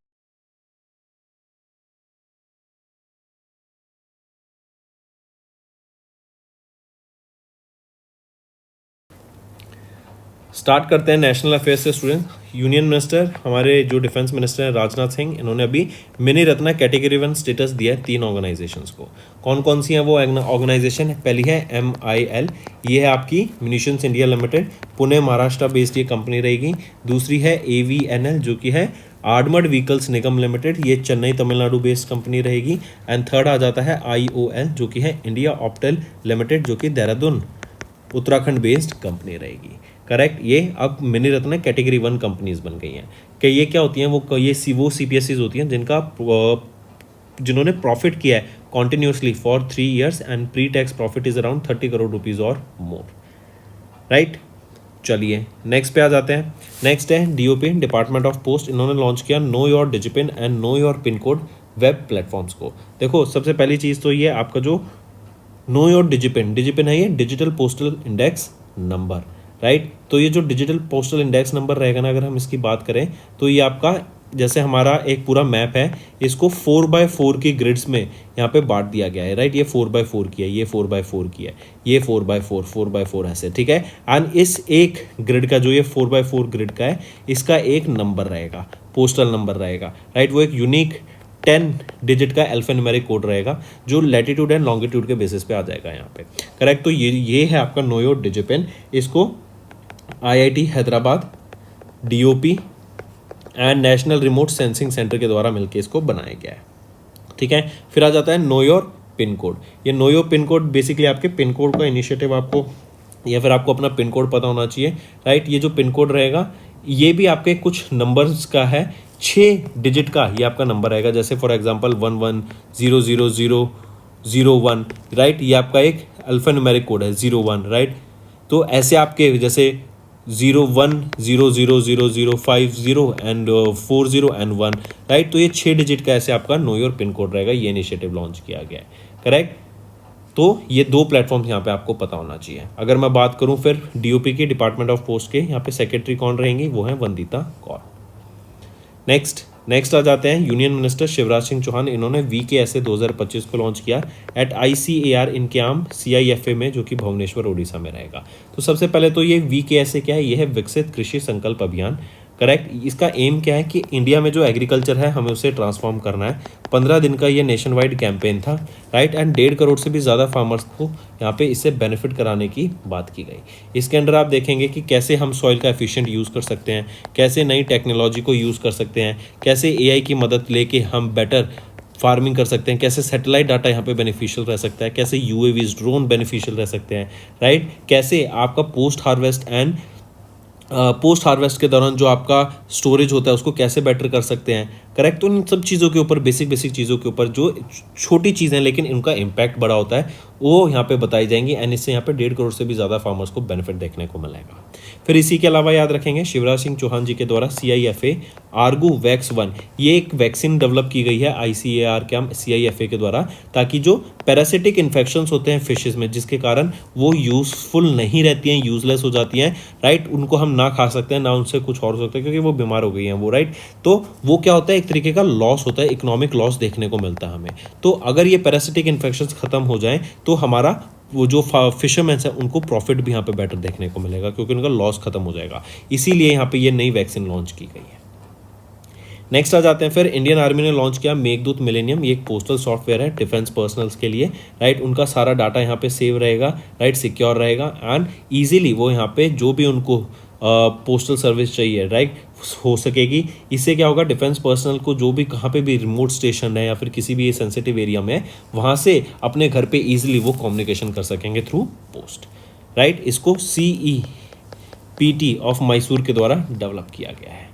Start करते हैं national affairs से। Student, union minister हमारे जो defence minister हैं राजनाथ सिंह, इन्होंने अभी mini Ratna category 1 status दिया है 3 ऑर्गेनाइजेशंस को। कौन कौन सी हैं वो ऑर्गेनाइजेशन? पहली है MIL, ये है आपकी munitions India limited, Pune Maharashtra based ये कंपनी रहेगी। दूसरी है AVNL, जो कि है आर्मर्ड व्हीकल्स निगम लिमिटेड, ये चेन्नई तमिलनाडु बेस्ड कंपनी रहेगी। एंड थर्ड आ जाता है IOL, जो कि है इंडिया ऑप्टेल लिमिटेड, जो कि देहरादून उत्तराखंड बेस्ड कंपनी रहेगी। करेक्ट, ये अब मिनी रत्न कैटेगरी 1 कंपनीज बन गई हैं। कि ये क्या होती हैं? वो CPSCs होती हैं जिन्होंने प्रॉफिट किया है continuously for 3 years and pre tax profit is around 30 crore rupees और मोर। राइट, चलिए नेक्स्ट पे आ जाते हैं। नेक्स्ट है DOP, डिपार्टमेंट ऑफ पोस्ट। इन्होंने लॉन्च किया know your DIGIPIN and know your pin code web platforms को। देखो, सबसे पहली चीज़ तो ये आपका जो नो योर डिजिपिन है, ये digital postal index number, right. तो ये जो डिजिटल पोस्टल इंडेक्स नंबर रहेगा ना, अगर हम इसकी बात करें तो ये आपका, जैसे हमारा एक पूरा मैप है, इसको 4x4 की ग्रिड्स में यहाँ पे बांट दिया गया है, राइट। ये 4x4 की है, ये 4x4 की है, ये 4x4 ऐसे, ठीक है। एंड इस एक ग्रिड का, जो ये 4x4 ग्रिड का है, इसका एक नंबर रहेगा, पोस्टल नंबर रहेगा, राइट। वो एक यूनिक 10 डिजिट का अल्फान्यूमेरिक कोड रहेगा, जो लैटिट्यूड एंड लॉन्गिट्यूड के बेसिस पे आ जाएगा यहाँ पे। करेक्ट, तो ये है आपका नो योर डिजिपिन। इसको IIT Hyderabad, DOP and national remote sensing centre के द्वारा मिलकर इसको बनाया गया है, ठीक है। फिर आ जाता है नो योर पिन कोड। ये know your pin code basically आपके पिन कोड का इनिशिएटिव आपको, या फिर आपको अपना पिन कोड पता होना चाहिए, राइट। ये जो पिन कोड रहेगा, ये भी आपके कुछ नंबर्स का है, 6 डिजिट का ये आपका नंबर रहेगा। जैसे फॉर एग्जांपल 11000001, राइट। ये आपका एक अल्फान्यूमेरिक कोड है 01, राइट। तो ऐसे आपके जैसे 01000050 एंड 40 एंड 1, राइट। तो ये 6 डिजिट का ऐसे आपका नो योर पिन कोड रहेगा। ये इनिशिएटिव लॉन्च किया गया है, करेक्ट। तो ये 2 प्लेटफॉर्म्स यहाँ पे आपको पता होना चाहिए। अगर मैं बात करूँ फिर डीओपी के, डिपार्टमेंट ऑफ पोस्ट के, यहाँ पे सेक्रेटरी कौन रहेंगी, वो है वंदिता कौर। नेक्स्ट आ जाते हैं यूनियन मिनिस्टर शिवराज सिंह चौहान। इन्होंने VKSA 2025 को लॉन्च किया एट ICAR इनक्याम CIFA में, जो कि भुवनेश्वर उड़ीसा में रहेगा। तो सबसे पहले तो ये VKSA क्या है, ये है विकसित कृषि संकल्प अभियान, करेक्ट। इसका एम क्या है कि इंडिया में जो एग्रीकल्चर है हमें उसे ट्रांसफॉर्म करना है। 15 दिन का ये नेशन वाइड कैंपेन था, राइट। एंड 1.5 करोड़ से भी ज़्यादा फार्मर्स को यहाँ पे इससे बेनिफिट कराने की बात की गई। इसके अंदर आप देखेंगे कि कैसे हम सॉइल का एफिशिएंट यूज़ कर सकते हैं, कैसे नई टेक्नोलॉजी को यूज़ कर सकते हैं, कैसे AI की मदद लेके हम बेटर फार्मिंग कर सकते हैं, कैसे सैटेलाइट डाटा यहाँ पे बेनिफिशियल रह सकता है, कैसे UAVs ड्रोन बेनिफिशियल रह सकते हैं, राइट। कैसे आपका पोस्ट हार्वेस्ट के दौरान जो आपका स्टोरेज होता है उसको कैसे बेटर कर सकते हैं, करेक्ट। तो इन सब चीज़ों के ऊपर, बेसिक चीज़ों के ऊपर, जो छोटी चीज़ें लेकिन इनका इम्पैक्ट बड़ा होता है, वो यहाँ पे बताई जाएंगी। एंड इससे यहाँ पे 1.5 करोड़ से भी ज़्यादा फार्मर्स को बेनिफिट देखने को मिलेगा। फिर इसी के अलावा याद रखेंगे शिवराज सिंह चौहान जी के द्वारा CIFA आर्गू वैक्स 1, ये एक वैक्सीन डेवलप की गई है ICAR क्या CIFA के द्वारा, ताकि जो पैरासिटिक इन्फेक्शंस होते हैं फिशेज में, जिसके कारण वो यूजफुल नहीं रहती हैं, यूजलेस हो जाती हैं, राइट। उनको हम ना खा सकते हैं, ना उनसे कुछ और हो सकता है, क्योंकि वो बीमार हो गई हैं वो, राइट। तो वो क्या होता है, एक तरीके का लॉस होता है, इकोनॉमिक लॉस देखने को मिलता है हमें। तो अगर ये पैरासिटिक इन्फेक्शंस खत्म हो जाएं तो हमारा वो जो फिशरमैन्स हैं उनको प्रॉफिट भी यहाँ पे बेटर देखने को मिलेगा, क्योंकि उनका लॉस खत्म हो जाएगा। इसीलिए यहाँ पे ये नई वैक्सीन लॉन्च की गई है। नेक्स्ट आ जाते हैं फिर इंडियन आर्मी ने लॉन्च किया मेघदूत मिलेनियम। ये एक पोस्टल सॉफ्टवेयर है डिफेंस पर्सनल्स के लिए, राइट। उनका सारा डाटा यहाँ पे सेव रहेगा, राइट, सिक्योर रहेगा एंड ईजिली वो यहाँ पे जो भी उनको पोस्टल सर्विस चाहिए, राइट, हो सकेगी। इससे क्या होगा, डिफेंस पर्सनल को जो भी कहाँ पे भी रिमोट स्टेशन है या फिर किसी भी सेंसिटिव एरिया में, वहाँ से अपने घर पे ईजिली वो कम्युनिकेशन कर सकेंगे थ्रू पोस्ट, राइट। इसको CEPT ऑफ मैसूर के द्वारा डेवलप किया गया है,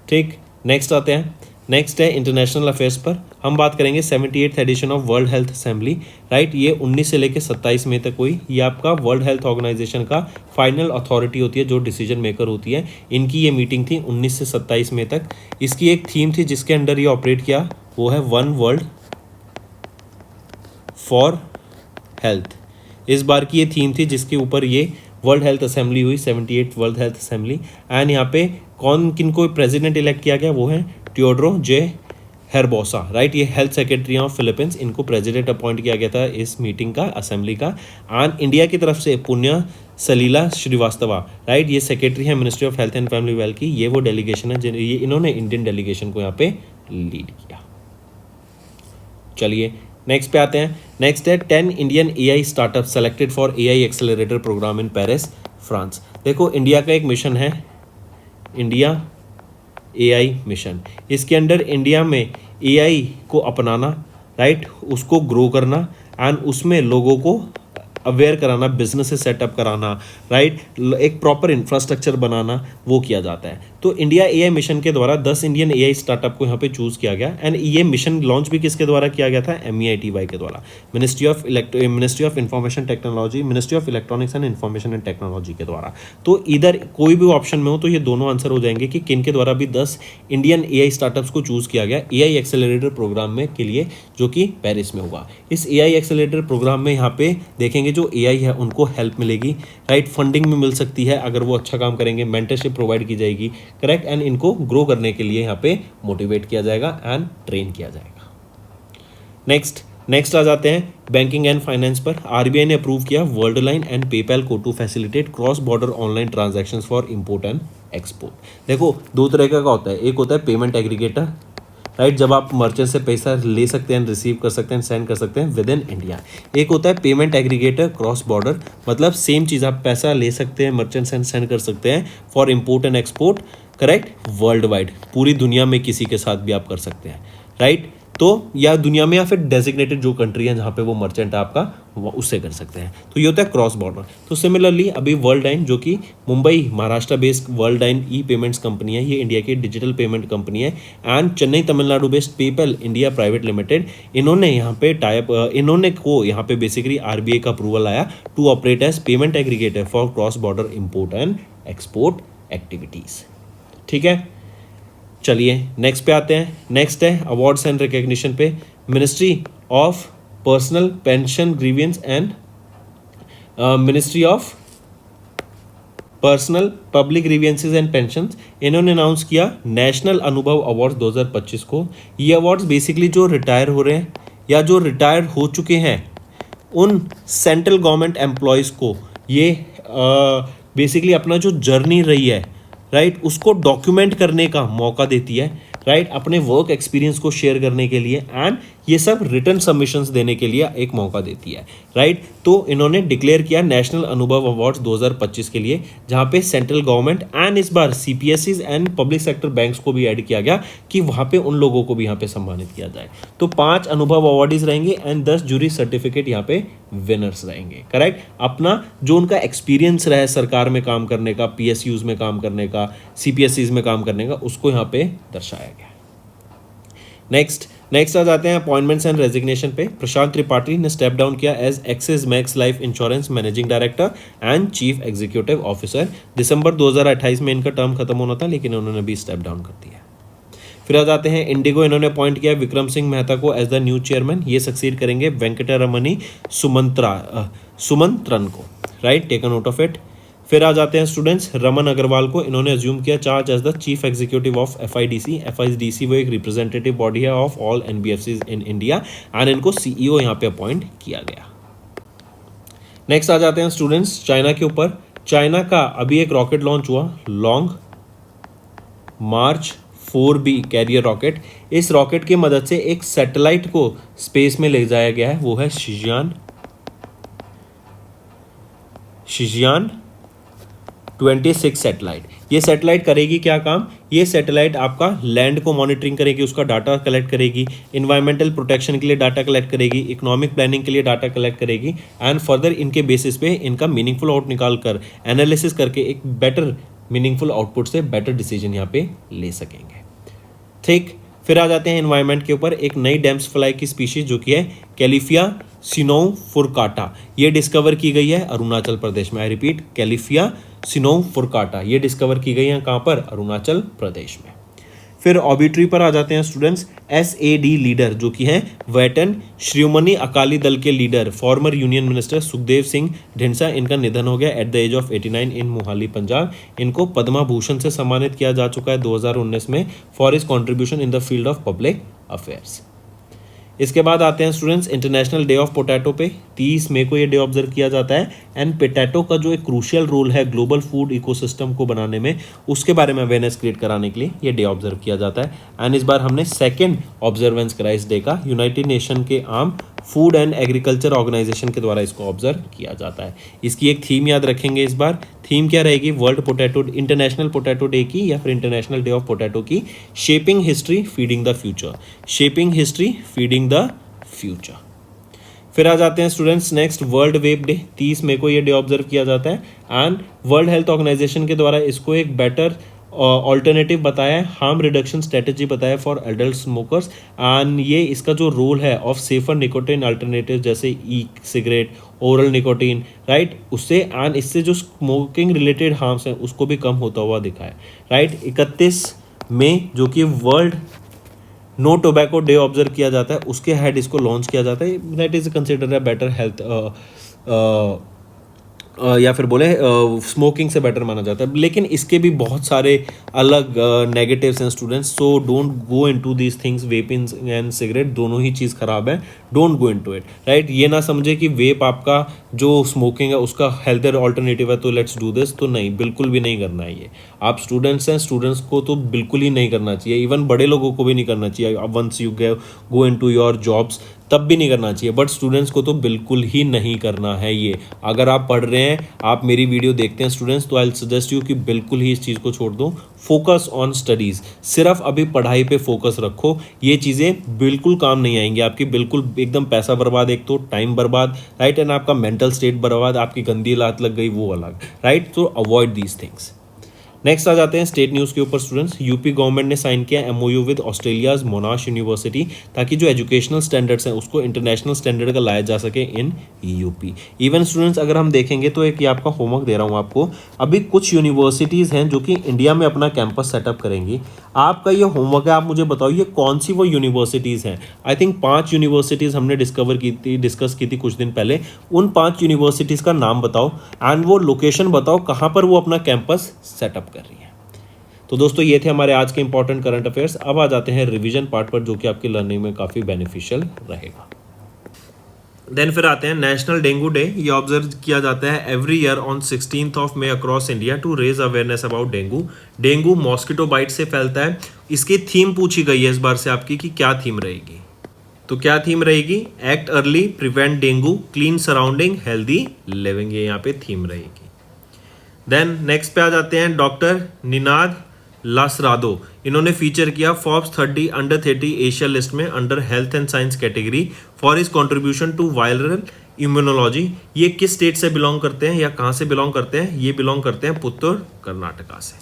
ठीक। नेक्स्ट आते हैं, नेक्स्ट है इंटरनेशनल अफेयर्स पर। हम बात करेंगे 78th edition of World Health Assembly, right. ये 19 से लेकर 27 मई तक हुई। ये आपका वर्ल्ड हेल्थ ऑर्गेनाइजेशन का फाइनल अथॉरिटी होती है, जो डिसीजन मेकर होती है। इनकी ये मीटिंग थी 19 से 27 मई तक। इसकी एक थीम थी जिसके अंडर ये ऑपरेट किया, वो है वन वर्ल्ड फॉर हेल्थ। इस बार की ये थीम थी जिसके ऊपर ये वर्ल्ड हेल्थ असेंबली हुई, 78 वर्ल्ड हेल्थ असेंबली। एंड यहाँ पे किनको प्रेसिडेंट इलेक्ट किया गया, वो है टेओड्रो जे हेरबोसा, राइट। ये हेल्थ सेक्रेटरी ऑफ फिलीपींस, इनको प्रेसिडेंट अपॉइंट किया गया था इस मीटिंग का, असेंबली का। एंड इंडिया की तरफ से पुण्य सलीला श्रीवास्तवा, राइट, ये सेक्रेटरी है ministry of health and family well की। ये वो डेलीगेशन है ये इन्होंने इंडियन डेलीगेशन को यहाँ पे लीड किया। चलिए नेक्स्ट पे आते हैं। नेक्स्ट है 10 Indian AI startup selected for AI accelerator programme in Paris, France. देखो इंडिया का एक मिशन है, इंडिया AI मिशन। इसके अंडर इंडिया में AI को अपनाना, राइट, उसको ग्रो करना एंड उसमें लोगों को अवेयर कराना, बिजनेस सेटअप कराना, राइट, एक प्रॉपर इंफ्रास्ट्रक्चर बनाना, वो किया जाता है। तो इंडिया AI मिशन के द्वारा 10 इंडियन AI स्टार्टअप को यहाँ पे चूज किया गया। एंड ये मिशन लॉन्च भी किसके द्वारा किया गया था, MEITY के द्वारा, ministry of information technology, ministry of electronics and information and technology के द्वारा। तो इधर कोई भी ऑप्शन में हो तो ये दोनों आंसर हो जाएंगे कि किन के द्वारा भी 10 इंडियन AI स्टार्टअप्स को चूज किया गया AI एक्सेलरेटर प्रोग्राम में के लिए, जो कि पेरिस में हुआ। इस AI एक्सेलरेटर प्रोग्राम में यहाँ पे देखेंगे जो AI है उनको हेल्प मिलेगी, राइट, फंडिंग भी मिल सकती है अगर वो अच्छा काम करेंगे, मेंटरशिप प्रोवाइड की जाएगी, करेक्ट। एंड इनको ग्रो करने के लिए यहाँ पे मोटिवेट किया जाएगा एंड ट्रेन किया जाएगा। नेक्स्ट आ जाते हैं बैंकिंग एंड फाइनेंस पर। RBI ने अप्रूव किया वर्ल्ड लाइन एंड पेपैल को to facilitate cross border online transactions for import and export. देखो दो तरह का होता है, एक होता है पेमेंट एग्रीगेटर, राइट, जब आप मर्चेंट से पैसा ले सकते हैं, रिसीव कर सकते हैं, सेंड कर सकते हैं विद इन इंडिया। एक होता है पेमेंट एग्रीगेटर क्रॉस बॉर्डर, मतलब सेम चीज़, आप पैसा ले सकते हैं, मर्चेंट से सेंड कर सकते हैं for import and export, correct, world wide, पूरी दुनिया में किसी के साथ भी आप कर सकते हैं, राइट। तो या दुनिया में या फिर डेजिग्नेटेड जो कंट्री है जहाँ पे वो मर्चेंट है आपका, उससे कर सकते हैं। तो ये होता है क्रॉस बॉर्डर। तो सिमिलरली अभी वर्ल्डलाइन, जो कि Mumbai Maharashtra based Worldline e payments company है, ये इंडिया की डिजिटल पेमेंट कंपनी है, and Chennai Tamil Nadu based PayPal India private limited, इन्होंने यहाँ पे टाइप इन्होंने को यहाँ पे बेसिकली आरबीआई का अप्रूवल आया to operate as payment aggregator for cross border import and export activities. ठीक है, चलिए नेक्स्ट पे आते हैं। नेक्स्ट है अवार्ड्स एंड रिकग्निशन पे। Ministry of personnel pension grievance and ministry of personnel public grievances and pension, इन्होंने अनाउंस किया नेशनल अनुभव अवार्ड्स 2025 को। ये अवार्ड्स बेसिकली जो रिटायर हो रहे हैं या जो रिटायर हो चुके हैं उन सेंट्रल गवर्नमेंट एम्प्लॉयज़ को ये बेसिकली अपना जो जर्नी रही है, राइट, उसको डॉक्यूमेंट करने का मौका देती है, राइट, अपने वर्क एक्सपीरियंस को शेयर करने के लिए, एंड ये सब रिटर्न सबमिशंस देने के लिए एक मौका देती है, राइट। तो इन्होंने डिक्लेयर किया नेशनल अनुभव अवार्ड्स 2025 के लिए, जहाँ पे सेंट्रल गवर्नमेंट एंड इस बार सीपीएससीज एंड पब्लिक सेक्टर बैंक्स को भी ऐड किया गया कि वहाँ पे उन लोगों को भी यहाँ पे सम्मानित किया जाए। तो 5 अनुभव अवार्डीज रहेंगे एंड 10 जूरी सर्टिफिकेट यहाँ पे विनर्स रहेंगे, करेक्ट। अपना जो उनका एक्सपीरियंस रहा है सरकार में काम करने का, पीएसयूज में काम करने का, सीपीएससीज में काम करने का, उसको यहाँ पे दर्शाया गया। नेक्स्ट आ जाते हैं अपॉइंटमेंट्स एंड रेजिग्नेशन पे। प्रशांत त्रिपाठी ने स्टेप डाउन किया as Axis Max Life insurance managing director and chief executive officer. दिसंबर 2028 में इनका टर्म खत्म होना था, लेकिन उन्होंने भी स्टेप डाउन कर दिया। फिर आ जाते हैं इंडिगो, इन्होंने अपॉइंट किया विक्रम सिंह मेहता को एज द न्यू चेयरमैन। ये सक्सीड करेंगे वेंकटरमणि सुमंत्रन को, right, take a note of it. फिर आ जाते हैं स्टूडेंट्स रमन अग्रवाल को, इन्होंने अज्यूम किया charge as the chief executive of FIDC. FIDC वो एक रिप्रेजेंटेटिव बॉडी है of all NBFCs in India, and इनको सीईओ यहाँ पे अपॉइंट किया गया। नेक्स्ट आ जाते हैं स्टूडेंट्स चाइना के ऊपर। चाइना का अभी एक रॉकेट लॉन्च हुआ, लॉन्ग मार्च 4B कैरियर रॉकेट। इस रॉकेट की मदद से एक सैटेलाइट को स्पेस में ले जाया गया है, वो है शिजियान 26 सैटेलाइट। ये सैटेलाइट करेगी क्या काम? ये सैटेलाइट आपका लैंड को मॉनिटरिंग करेगी, उसका डाटा कलेक्ट करेगी, इन्वायरमेंटल प्रोटेक्शन के लिए डाटा कलेक्ट करेगी, इकोनॉमिक प्लानिंग के लिए डाटा कलेक्ट करेगी, एंड फर्दर इनके बेसिस पे इनका मीनिंगफुल आउट निकाल कर एनालिसिस करके एक बेटर मीनिंगफुल आउटपुट से बेटर डिसीजन यहाँ पे ले सकेंगे। ठीक, फिर आ जाते हैं एनवायरनमेंट के ऊपर। एक नई डैम्स फ्लाई की स्पीशीज जो कि है कैलिफिया सिनोफुरकाटा, ये डिस्कवर की गई है अरुणाचल प्रदेश में। आई रिपीट, कैलिफिया सिनोफुरकाटा ये डिस्कवर की गई है कहाँ पर? अरुणाचल प्रदेश में। फिर ऑबिट्री पर आ जाते हैं स्टूडेंट्स। एसएडी लीडर जो कि हैं वेटन श्रीमणी अकाली दल के leader former union minister Sukhdev Singh Dhindsa, इनका निधन हो गया एट द एज ऑफ 89 इन मोहाली पंजाब। इनको पद्मा भूषण से सम्मानित किया जा चुका है 2019 में for his contribution in the field of public affairs. इसके बाद आते हैं students international day of potato पे। 30 मई को ये डे ऑब्जर्व किया जाता है, एंड पोटैटो का जो एक क्रूशियल रोल है ग्लोबल फूड इकोसिस्टम को बनाने में, उसके बारे में अवेयरनेस क्रिएट कराने के लिए ये डे ऑब्जर्व किया जाता है। एंड इस बार हमने सेकेंड ऑब्जर्वेंस करा इस डे का, यूनाइटेड नेशन के आम फूड एंड एग्रीकल्चर ऑर्गेनाइजेशन के द्वारा इसको ऑब्जर्व किया जाता है। इसकी एक थीम याद रखेंगे इस बार। थीम क्या रहेगी? World potato international potato day की या फिर इंटरनेशनल डे ऑफ पोटैटो की, shaping history feeding the future. Shaping history feeding the future. फिर आ जाते हैं students next world web day. 30 मई को ये डे ऑब्जर्व किया जाता है, एंड वर्ल्ड हेल्थ ऑर्गेनाइजेशन के द्वारा इसको एक बेटर ऑल्टरनेटिव बताया है, हार्म रिडक्शन स्ट्रेटेजी बताया फॉर एडल्ट स्मोकर्स। एंड ये इसका जो रोल है ऑफ सेफर निकोटिन अल्टरनेटिव जैसे e cigarette, oral nicotine, right, उससे एंड इससे जो स्मोकिंग रिलेटेड हार्म्स हैं उसको भी कम होता हुआ दिखा है, राइट। 31 मई जो कि World No Tobacco Day observe किया जाता है, उसके हेड इसको लॉन्च किया जाता है। That is consider a better health या फिर बोले स्मोकिंग से बेटर माना जाता है, लेकिन इसके भी बहुत सारे अलग नेगेटिव्स हैं students. So don't go into these things. Vaping and cigarette दोनों ही चीज़ खराब है, don't go into it, right. ये ना समझे कि वेप आपका जो स्मोकिंग है उसका हेल्थियर ऑल्टरनेटिव है तो लेट्स डू दिस, तो नहीं, बिल्कुल भी नहीं करना है ये। आप स्टूडेंट्स हैं, स्टूडेंट्स को तो बिल्कुल ही नहीं करना चाहिए, इवन बड़े लोगों को भी नहीं करना चाहिए। Once you go into your jobs, तब भी नहीं करना चाहिए, बट स्टूडेंट्स को तो बिल्कुल ही नहीं करना है ये। अगर आप पढ़ रहे हैं, आप मेरी वीडियो देखते हैं स्टूडेंट्स, तो आई सजेस्ट यू कि बिल्कुल ही इस चीज़ को छोड़ दो। फोकस ऑन स्टडीज़, सिर्फ अभी पढ़ाई पे फोकस रखो। ये चीज़ें बिल्कुल काम नहीं आएंगी आपकी, बिल्कुल एकदम पैसा बर्बाद, एक तो टाइम बर्बाद, राइट, एंड आपका मेंटल स्टेट बर्बाद, आपकी गंदी लात लग गई वो अलग, राइट। तो अवॉइड दीज थिंग्स। नेक्स्ट आ जाते हैं स्टेट न्यूज़ के ऊपर स्टूडेंट्स। यूपी गवर्नमेंट ने साइन किया एमओयू विद ऑस्ट्रेलियाज मोनाश यूनिवर्सिटी, ताकि जो एजुकेशनल स्टैंडर्ड्स हैं उसको इंटरनेशनल स्टैंडर्ड का लाया जा सके इन यूपी। इवन स्टूडेंट्स अगर हम देखेंगे तो एक ये आपका होमवर्क दे रहा हूँ आपको, अभी कुछ यूनिवर्सिटीज़ हैं जो कि इंडिया में अपना कैंपस सेटअप करेंगी। आपका ये होमवर्क है, आप मुझे बताओ ये कौन सी वो यूनिवर्सिटीज़ हैं। आई थिंक 5 यूनिवर्सिटीज़ हमने डिस्कस की थी कुछ दिन पहले। उन 5 यूनिवर्सिटीज़ का नाम बताओ एंड वो लोकेशन बताओ कहाँ पर वो अपना कैंपस सेटअप कर रही है। तो दोस्तों ये थे हमारे आज के इंपॉर्टेंट करंट अफेयर्स। अब आ जाते हैं रिवीजन पार्ट पर, जो कि आपकी लर्निंग में काफ़ी बेनिफिशियल रहेगा। देन फिर आते हैं नेशनल डेंगू डे। ये ऑब्जर्व किया जाता है every year on 16 May across India to raise awareness about dengue. Dengue mosquito bite से फैलता है। इसकी थीम पूछी गई है इस बार से आपकी कि क्या थीम रहेगी। तो क्या थीम रहेगी? Act early, prevent dengue, clean surrounding, healthy living, ये यहाँ पे थीम रहेगी। देन नेक्स्ट पे आ जाते हैं डॉक्टर निनाद लासरादो। इन्होंने फीचर किया फोर्ब्स 30 अंडर 30 एशिया लिस्ट में under health and science category for his contribution to viral immunology. ये किस स्टेट से बिलोंग करते हैं या कहाँ से बिलोंग करते हैं? ये बिलोंग करते हैं पुत्तूर, कर्नाटका से।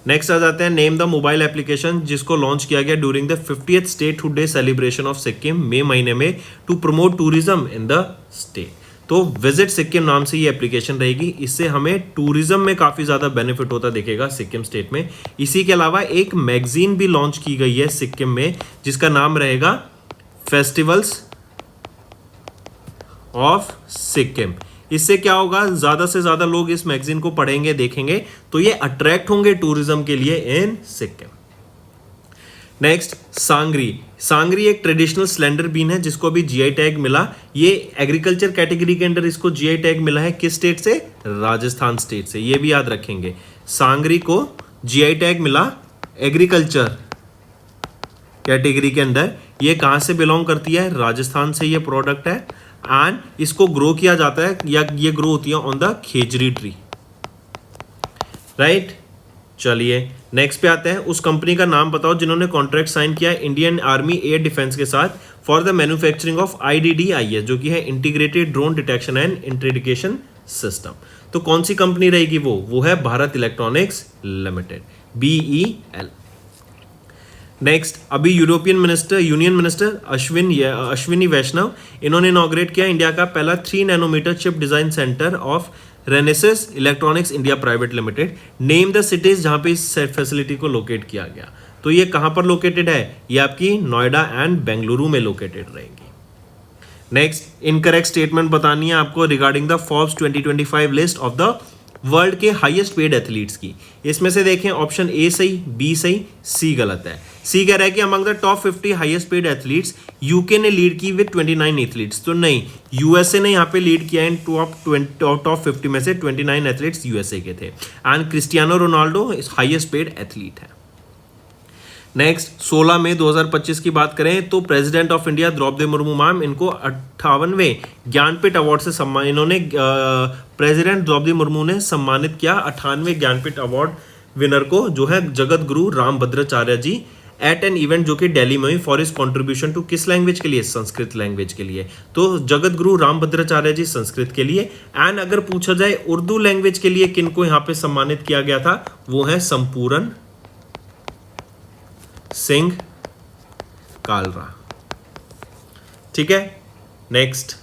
नेक्स्ट आ जाते हैं नेम द मोबाइल एप्लीकेशन जिसको लॉन्च किया गया during the 50th statehood day celebration of Sikkim मई महीने में to promote tourism in the state. तो विजिट सिक्किम नाम से ये एप्लीकेशन रहेगी। इससे हमें टूरिज्म में काफ़ी ज़्यादा बेनिफिट होता दिखेगा सिक्किम स्टेट में। इसी के अलावा एक मैगजीन भी लॉन्च की गई है सिक्किम में जिसका नाम रहेगा फेस्टिवल्स ऑफ सिक्किम। इससे क्या होगा, ज़्यादा से ज़्यादा लोग इस मैगजीन को पढ़ेंगे, देखेंगे, तो ये अट्रैक्ट होंगे टूरिज्म के लिए इन सिक्किम। नेक्स्ट सांगरी। सांगरी एक ट्रेडिशनल स्लेंडर बीन है जिसको अभी जीआई टैग मिला। ये एग्रीकल्चर कैटेगरी के अंडर इसको जीआई टैग मिला है। किस स्टेट से? राजस्थान स्टेट से। ये भी याद रखेंगे, सांगरी को जीआई टैग मिला एग्रीकल्चर कैटेगरी के अंडर। ये कहाँ से बिलोंग करती है? राजस्थान से ये प्रोडक्ट है एंड इसको ग्रो किया जाता है या ये ग्रो होती है on the khejri tree, right. चलिए नेक्स्ट पे आते हैं। उस कंपनी का नाम बताओ जिन्होंने कॉन्ट्रैक्ट साइन किया इंडियन आर्मी एयर डिफेंस के साथ for the manufacturing of IDDIS, जो कि है integrated drone detection and interdiction system. तो कौन सी कंपनी रहेगी? वो है Bharat electronics limited, BEL। Next अभी यूनियन मिनिस्टर अश्विनी वैष्णव, इन्होंने इनॉग्रेट किया इंडिया का पहला 3 nanometer chip design centre of Renesas electronics India private limited. Name the cities जहां पे इस फैसिलिटी को लोकेट किया गया। तो ये कहां पर लोकेटेड है? ये आपकी नोएडा एंड बेंगलुरु में लोकेटेड रहेगी। नेक्स्ट इनकरेक्ट स्टेटमेंट बतानी है आपको regarding the Forbes 2025 list of the world के हाईएस्ट पेड एथलीट्स की। इसमें से देखें ऑप्शन ए सही, बी सही, सी गलत है। सी कह रहा है कि among the top 50 highest paid athletes UK ने लीड की विद 29 एथलीट्स। तो नहीं, यूएसए ने यहाँ पे लीड किया इन टॉप 50 में से 29 एथलीट्स यूएसए के थे and Cristiano Ronaldo highest paid athlete है। नेक्स्ट 16 मई 2025 की बात करें तो president of India Droupadi Murmu ma'am, इनको 58वें ज्ञानपीठ अवार्ड से सम्मान, इन्होंने प्रेसिडेंट द्रौपदी मुर्मू ने सम्मानित किया 98वें ज्ञानपीठ अवार्ड विनर को, जो है जगत गुरु रामभद्राचार्य जी, एट एन इवेंट जो कि दिल्ली में हुई फॉर हिज कंट्रीब्यूशन टू किस लैंग्वेज के लिए? संस्कृत लैंग्वेज के लिए। तो जगत गुरु रामभद्राचार्य जी संस्कृत के लिए। एंड अगर पूछा जाए उर्दू लैंग्वेज के लिए किनको यहाँ पे सम्मानित किया गया था, वो है संपूर्ण सिंह कालरा। ठीक है। नेक्स्ट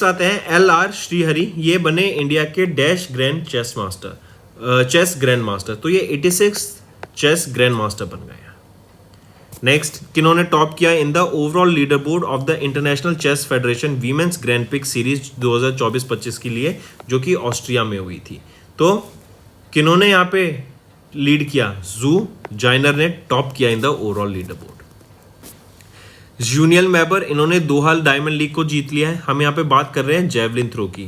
आते हैं LR श्रीहरि। ये बने इंडिया के dash grand chess grandmaster. तो ये 86 चेस ग्रैंड मास्टर बन गए। नेक्स्ट किन्होंने टॉप किया in the overall leader board of the International Chess Federation women's Grand Prix series 2024-25 के लिए, जो कि ऑस्ट्रिया में हुई थी। तो किन्होंने यहाँ पे लीड किया? जू जाइनर ने टॉप किया in the overall leader board. जूनियल मैबर, इन्होंने दोहा डायमंड लीग को जीत लिया है। हम यहाँ पे बात कर रहे हैं जेवलिन थ्रो की,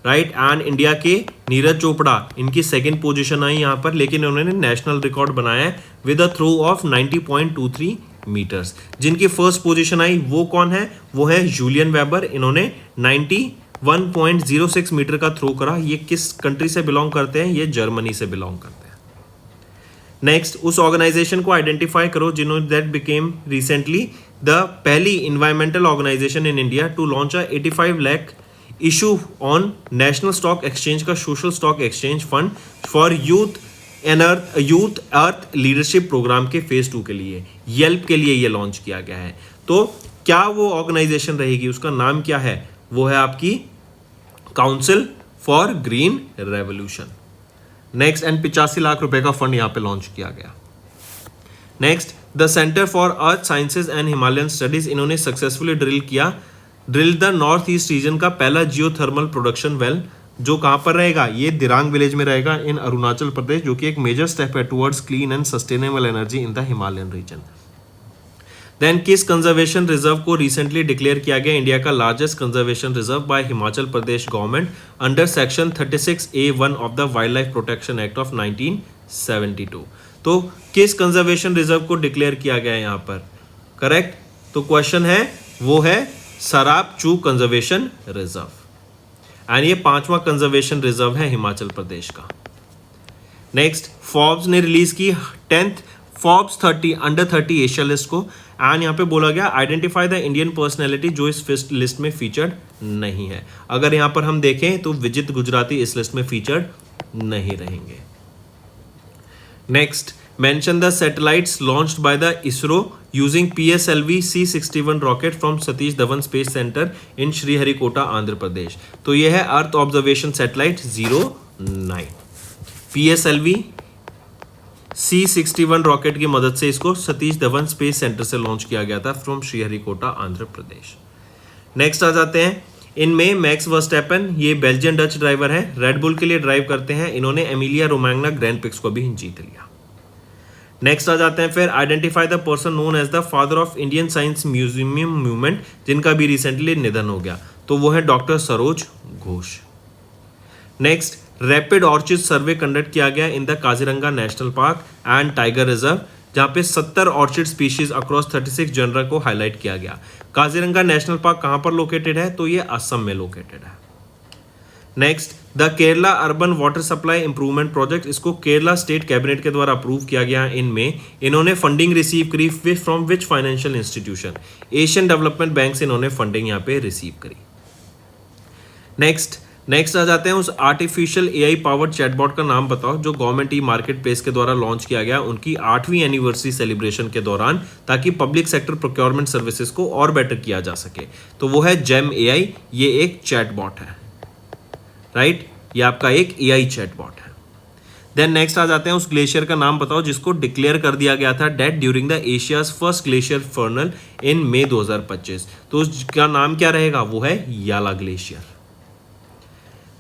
राइट। एंड इंडिया के नीरज चोपड़ा, इनकी सेकंड पोजीशन आई यहाँ पर, लेकिन उन्होंने नेशनल रिकॉर्ड बनाया है with a throw of 90.23 metres. जिनकी फर्स्ट पोजीशन आई वो कौन है? वो है जूलियन वेबर। इन्होंने 91.06 मीटर का थ्रो करा। ये किस कंट्री से बिलोंग करते हैं? ये जर्मनी से बिलोंग करते हैं। नेक्स्ट, उस ऑर्गेनाइजेशन को आइडेंटिफाई करो जिन्होंने दैट बिकेम रिसेंटली द पहली environmental organisation in India to launch a 85 lakh issue on national stock exchange का social stock exchange fund for youth earth leadership programme के फेज 2 के लिए, येल्प के लिए ये लॉन्च किया गया है। तो क्या वो ऑर्गेनाइजेशन रहेगी? उसका नाम क्या है? वो है आपकी council for green revolution. Next, and 85 lakh रुपए का फंड यहां पे लॉन्च किया गया। Next, the centre for earth sciences and Himalayan studies, इन्होंने successfully drill the north east region का पहला जियोथर्मल प्रोडक्शन वेल, जो कहां पर रहेगा? ये दिरांग विलेज में रहेगा इन अरुणाचल प्रदेश, जो कि एक मेजर स्टेप है towards clean and sustainable energy in the Himalayan region. Then किस कंजर्वेशन रिजर्व को रिसेंटली डिक्लेयर किया गया इंडिया का largest conservation reserve by Himachal Pradesh government under section 36A(1) of the Wildlife Protection Act of 1972। तो किस conservation reserve को declare किया गया है यहां पर? करेक्ट, तो क्वेश्चन है वो है सराप चू कंजर्वेशन रिजर्व, एंड ये 5वां कंजर्वेशन रिजर्व है हिमाचल प्रदेश का। नेक्स्ट, फोर्ब्स ने रिलीज की 10th Forbes 30 under 30 Asia list को, एंड यहाँ पे बोला गया आइडेंटिफाई द इंडियन पर्सनैलिटी जो इस लिस्ट में फीचर्ड नहीं है। अगर यहाँ पर हम देखें तो विजित गुजराती इस लिस्ट में फीचर्ड नहीं रहेंगे। Next, mention the satellites launched by the ISRO using PSLV C61 rocket from Satish Dhawan space centre in Sriharikota Andhra Pradesh. तो यह है earth observation satellite 09। PSLV C61 rocket की मदद से इसको सतीश धवन स्पेस सेंटर से लॉन्च किया गया था फ्रॉम श्रीहरिकोटा आंध्र प्रदेश। नेक्स्ट आ जाते हैं, इनमें मैक्स वर्स्टैपन, ये बेल्जियन डच ड्राइवर है, रेड बुल के लिए ड्राइव करते हैं। इन्होंने एमिलिया रोमांगना ग्रैंड प्रिक्स को भी जीत लिया। नेक्स्ट आ जाते हैं फिर, identify the person known as the father of Indian science museum movement, जिनका भी रिसेंटली निधन हो गया। तो वो है doctor Saroj Ghosh. Next, rapid orchid survey conduct किया गया in the Kaziranga national park and tiger reserve, जहां पे 70 ऑर्चिड स्पीशीज अक्रॉस 36 जनरा को हाईलाइट किया गया। काजीरंगा नेशनल पार्क कहां पर लोकेटेड है? तो ये असम में लोकेटेड है। Next, the Kerala urban water supply improvement project, इसको केरला स्टेट कैबिनेट के द्वारा अप्रूव किया गया। इनमें इन्होंने फंडिंग रिसीव करी from which financial institution? Asian development bank से इन्होंने फंडिंग यहाँ पे रिसीव करी। नेक्स्ट आ जाते हैं, उस आर्टिफिशियल AI पावर्ड चैटबॉट का नाम बताओ जो गवर्नमेंट ई मार्केट प्लेस के द्वारा लॉन्च किया गया उनकी 8वीं एनिवर्सरी सेलिब्रेशन के दौरान, ताकि पब्लिक सेक्टर प्रोक्योरमेंट सर्विसेज को और बेटर किया जा सके। तो वो है जेम AI, ये एक चैटबॉट है, राइट? ये आपका एक AI चैटबॉट है। देन नेक्स्ट आ जाते हैं, उस ग्लेशियर का नाम बताओ जिसको डिक्लेयर कर दिया गया था dead during the Asia's first glacier funeral in May 2025। तो उसका नाम क्या रहेगा? वो है याला ग्लेशियर।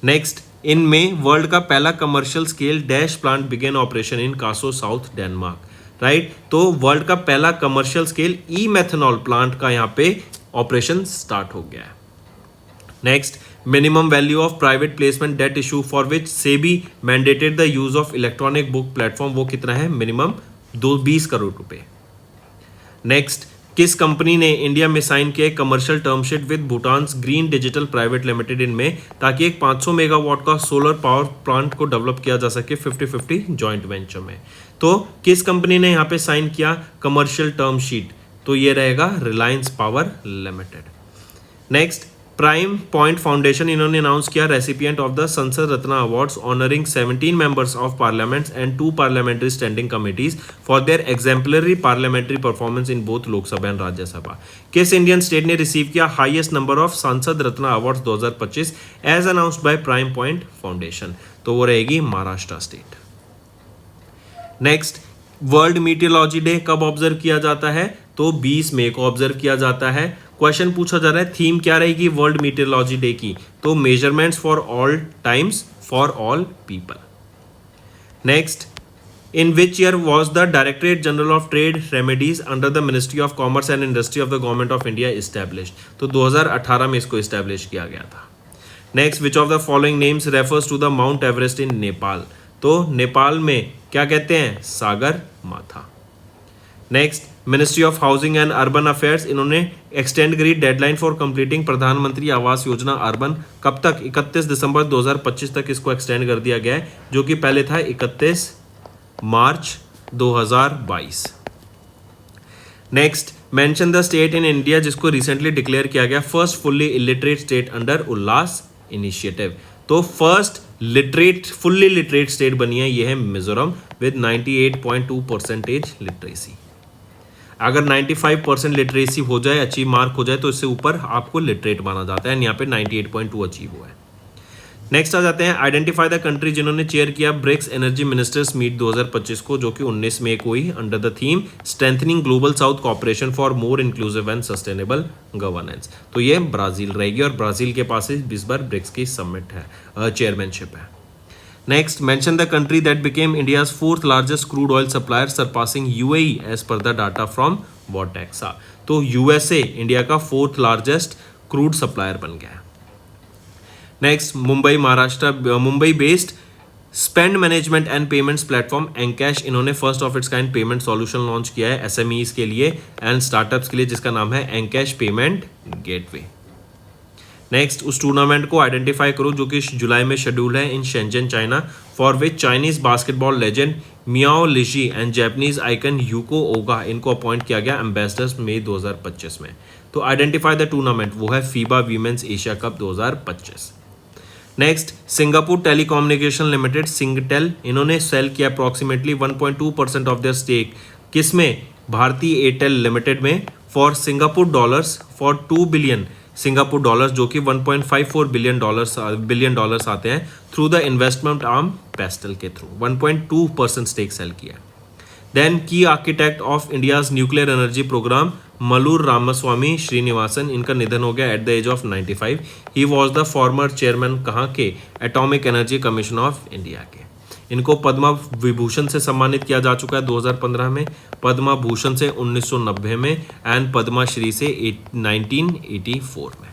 नेक्स्ट, इनमें वर्ल्ड का पहला commercial scale dash plant began operation in Kasso south Denmark, right? तो वर्ल्ड का पहला commercial scale e methanol plant का यहाँ पे ऑपरेशन स्टार्ट हो गया है। Next, minimum value of private placement debt issue for which SEBI mandated the use of electronic book platform, वो कितना है? मिनिमम 20 करोड़ रुपए। नेक्स्ट, किस कंपनी ने इंडिया में साइन किया commercial term sheet with Bhutan green digital private limited इनमें, ताकि एक 500 मेगावाट का सोलर पावर प्लांट को डेवलप किया जा सके 50-50 जॉइंट वेंचर में। तो किस कंपनी ने यहाँ पे साइन किया कमर्शियल टर्म शीट? तो ये रहेगा Reliance power limited. Next, prime point foundation, इन्होंने अनाउंस किया रेसिपिएंट ऑफ द संसद रत्न awards honouring 17 members of parliaments and 2 parliamentary standing committees for their exemplary parliamentary performance in both Lok Sabha and Rajya Sabha. किस Indian state ने receive किया highest number of संसद रत्न awards 2025 as announced by prime point foundation? तो वो रहेगी Maharashtra state. Next, world मीटियोलॉजी day कब observe किया जाता है? तो 20 मई को ऑब्जर्व किया जाता है। क्वेश्चन पूछा जा रहा है थीम क्या रहेगी वर्ल्ड मीटियोलॉजी डे की? तो measurements for all times for all people. Next, in which year was the directorate general of trade remedies under the ministry of commerce and industry of the government of India established? तो 2018 में इसको establish किया गया था। Next, which of the following names refers to the Mount Everest in Nepal? तो नेपाल में क्या कहते हैं? Sagarmatha. Next, ministry of housing and urban affairs, इन्होंने एक्सटेंड करी डेडलाइन फॉर कंप्लीटिंग प्रधानमंत्री आवास योजना अर्बन, कब तक? 31 दिसंबर 2025 तक इसको एक्सटेंड कर दिया गया है, जो कि पहले था 31 मार्च 2022। Next, mention the state in India जिसको रिसेंटली डिक्लेयर किया गया first fully illiterate state under Ullas initiative. तो first literate, fully literate state बनी है, ये है मिजोरम विद 98.2% लिटरेसी। अगर 95% लिटरेसी हो जाए, अचीव मार्क हो जाए, तो इससे ऊपर आपको लिटरेट माना जाता है, यहाँ पे 98.2 अचीव हुआ है। नेक्स्ट आ जाते हैं, आइडेंटिफाई द कंट्री जिन्होंने चेयर किया ब्रिक्स एनर्जी मिनिस्टर्स मीट 2025 को, जो कि 19 मई को हुई, under the theme strengthening global south corporation for more inclusive and sustainable governance. तो ये ब्राजील रहेगी और ब्राजील के पास इस बार ब्रिक्स की समिट है, चेयरमैनशिप है। Next, mention the country that became India's fourth largest crude oil supplier surpassing UAE as per the data from Vortexa. तो यूएसए इंडिया का फोर्थ लार्जेस्ट क्रूड सप्लायर बन गया है। Next, Mumbai Maharashtra, Mumbai based spend management and payments platform Enkash, इन्होंने first of its kind payment solution launch किया है SMEs के लिए एंड स्टार्टअप्स के लिए, जिसका नाम है एंकैश पेमेंट गेटवे। नेक्स्ट, उस टूर्नामेंट को आइडेंटिफाई करो जो कि जुलाई में शेड्यूल है in Shenzhen China, for which Chinese basketball legend Miao Lijie and Japanese icon Yuko Oga, इनको अपॉइंट किया गया एम्बेसडर्स मई 2025 में। तो आइडेंटिफाई द टूर्नामेंट, वो है FIBA women's Asia cup 2025। Next, Singapore telecommunication limited Singtel, इन्होंने सेल किया अप्रॉक्सीमेटली 1.2% ऑफ देयर स्टेक, किसमें? भारतीय एयरटेल लिमिटेड में, for Singapore dollars, for 2 billion Singapore dollars, जो कि 1.54 बिलियन डॉलर्स आते हैं, through the investment arm Pastel के थ्रू 1.2% स्टेक सेल किया। Then, key architect of India's nuclear energy programme Malur Ramaswamy Srinivasan, इनका निधन हो गया at the age of 95। He was the former chairman कहाँ के? Atomic energy commission of India के। इनको पद्म विभूषण से सम्मानित किया जा चुका है 2015 में, पद्म भूषण से 1990 में एंड पद्मश्री से 1984 में।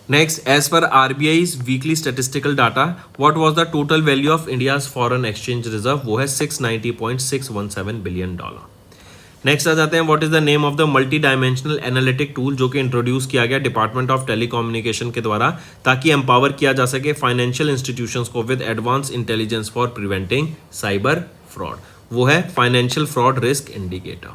Next, as per RBI's weekly statistical data, what was the total value of India's foreign exchange reserve? वो है $690.617 बिलियन। नेक्स्ट आ जाते हैं, what is the name of the multi dimensional analytic tool जो कि इंट्रोड्यूस किया गया डिपार्टमेंट ऑफ टेलीकम्युनिकेशन के द्वारा, ताकि एम्पावर किया जा सके फाइनेंशियल इंस्टीट्यूशंस को with advance intelligence for preventing cyber fraud. वो है financial fraud risk indicator.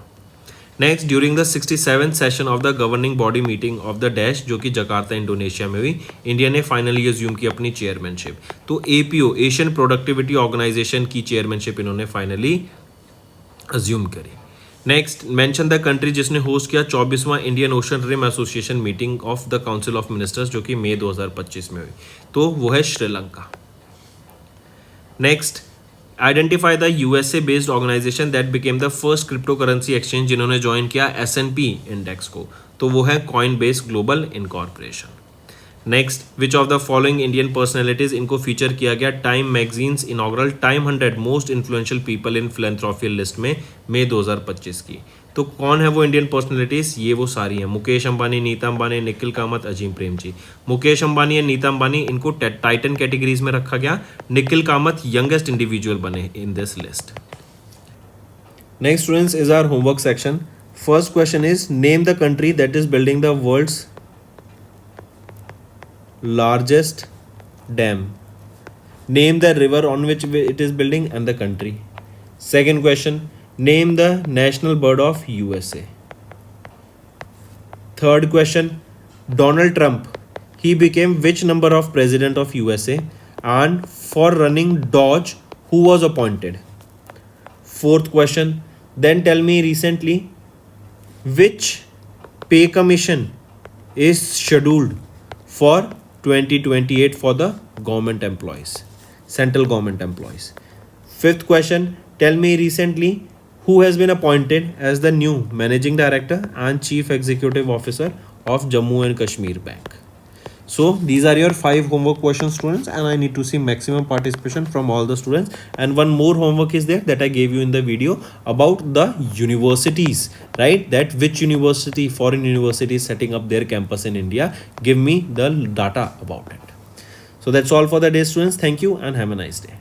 Next, during the 67th session of the governing body meeting of the dash, जो कि जकार्ता इंडोनेशिया में हुई, इंडिया ने फाइनली अज्यूम की अपनी चेयरमैनशिप। तो एपीओ एशियन प्रोडक्टिविटी ऑर्गेनाइजेशन की चेयरमैनशिप इन्होंने फाइनली अज्यूम करी। नेक्स्ट, मेंशन द कंट्री जिसने होस्ट किया 24वां Indian ocean rim association meeting of the council of ministers, जो कि मई 2025 में हुई, तो वो है Sri Lanka. Next, identify the USA based organisation that became the first crypto currency exchange जिन्होंने ज्वाइन किया एसएनपी इंडेक्स को, तो वो है coin base global incorporation. Next, which of the following Indian personalities, इनको फीचर किया गया time magazines inaugural time 100 most influential people in philanthropy list में मई 2025 की। तो कौन है वो इंडियन पर्सनैलिटीज? ये वो सारी हैं, मुकेश अंबानी, नीता अंबानी, निखिल कामत, अजीम प्रेमजी। मुकेश अंबानी या नीता अंबानी इनको टाइटन कैटेगरीज में रखा गया। निखिल कामत यंगेस्ट इंडिविजुअल बने in this list. Next students is our homework section. First question is name the country that is building the world's largest dam. Name the river on which it is building and the country. Second question, name the national bird of USA. Third question, Donald Trump, he became which number of president of USA, and for running Dodge who was appointed? Fourth question, then tell me recently which pay commission is scheduled for 2028 for the government employees, central government employees. Fifth question, tell me recently who has been appointed as the new managing director and chief executive officer of Jammu and Kashmir Bank. So these are your 5 homework questions, students, and I need to see maximum participation from all the students. And one more homework is there that I gave you in the video about the universities, right? That which university, foreign university is setting up their campus in India. Give me the data about it. So that's all for the day, students. Thank you and have a nice day.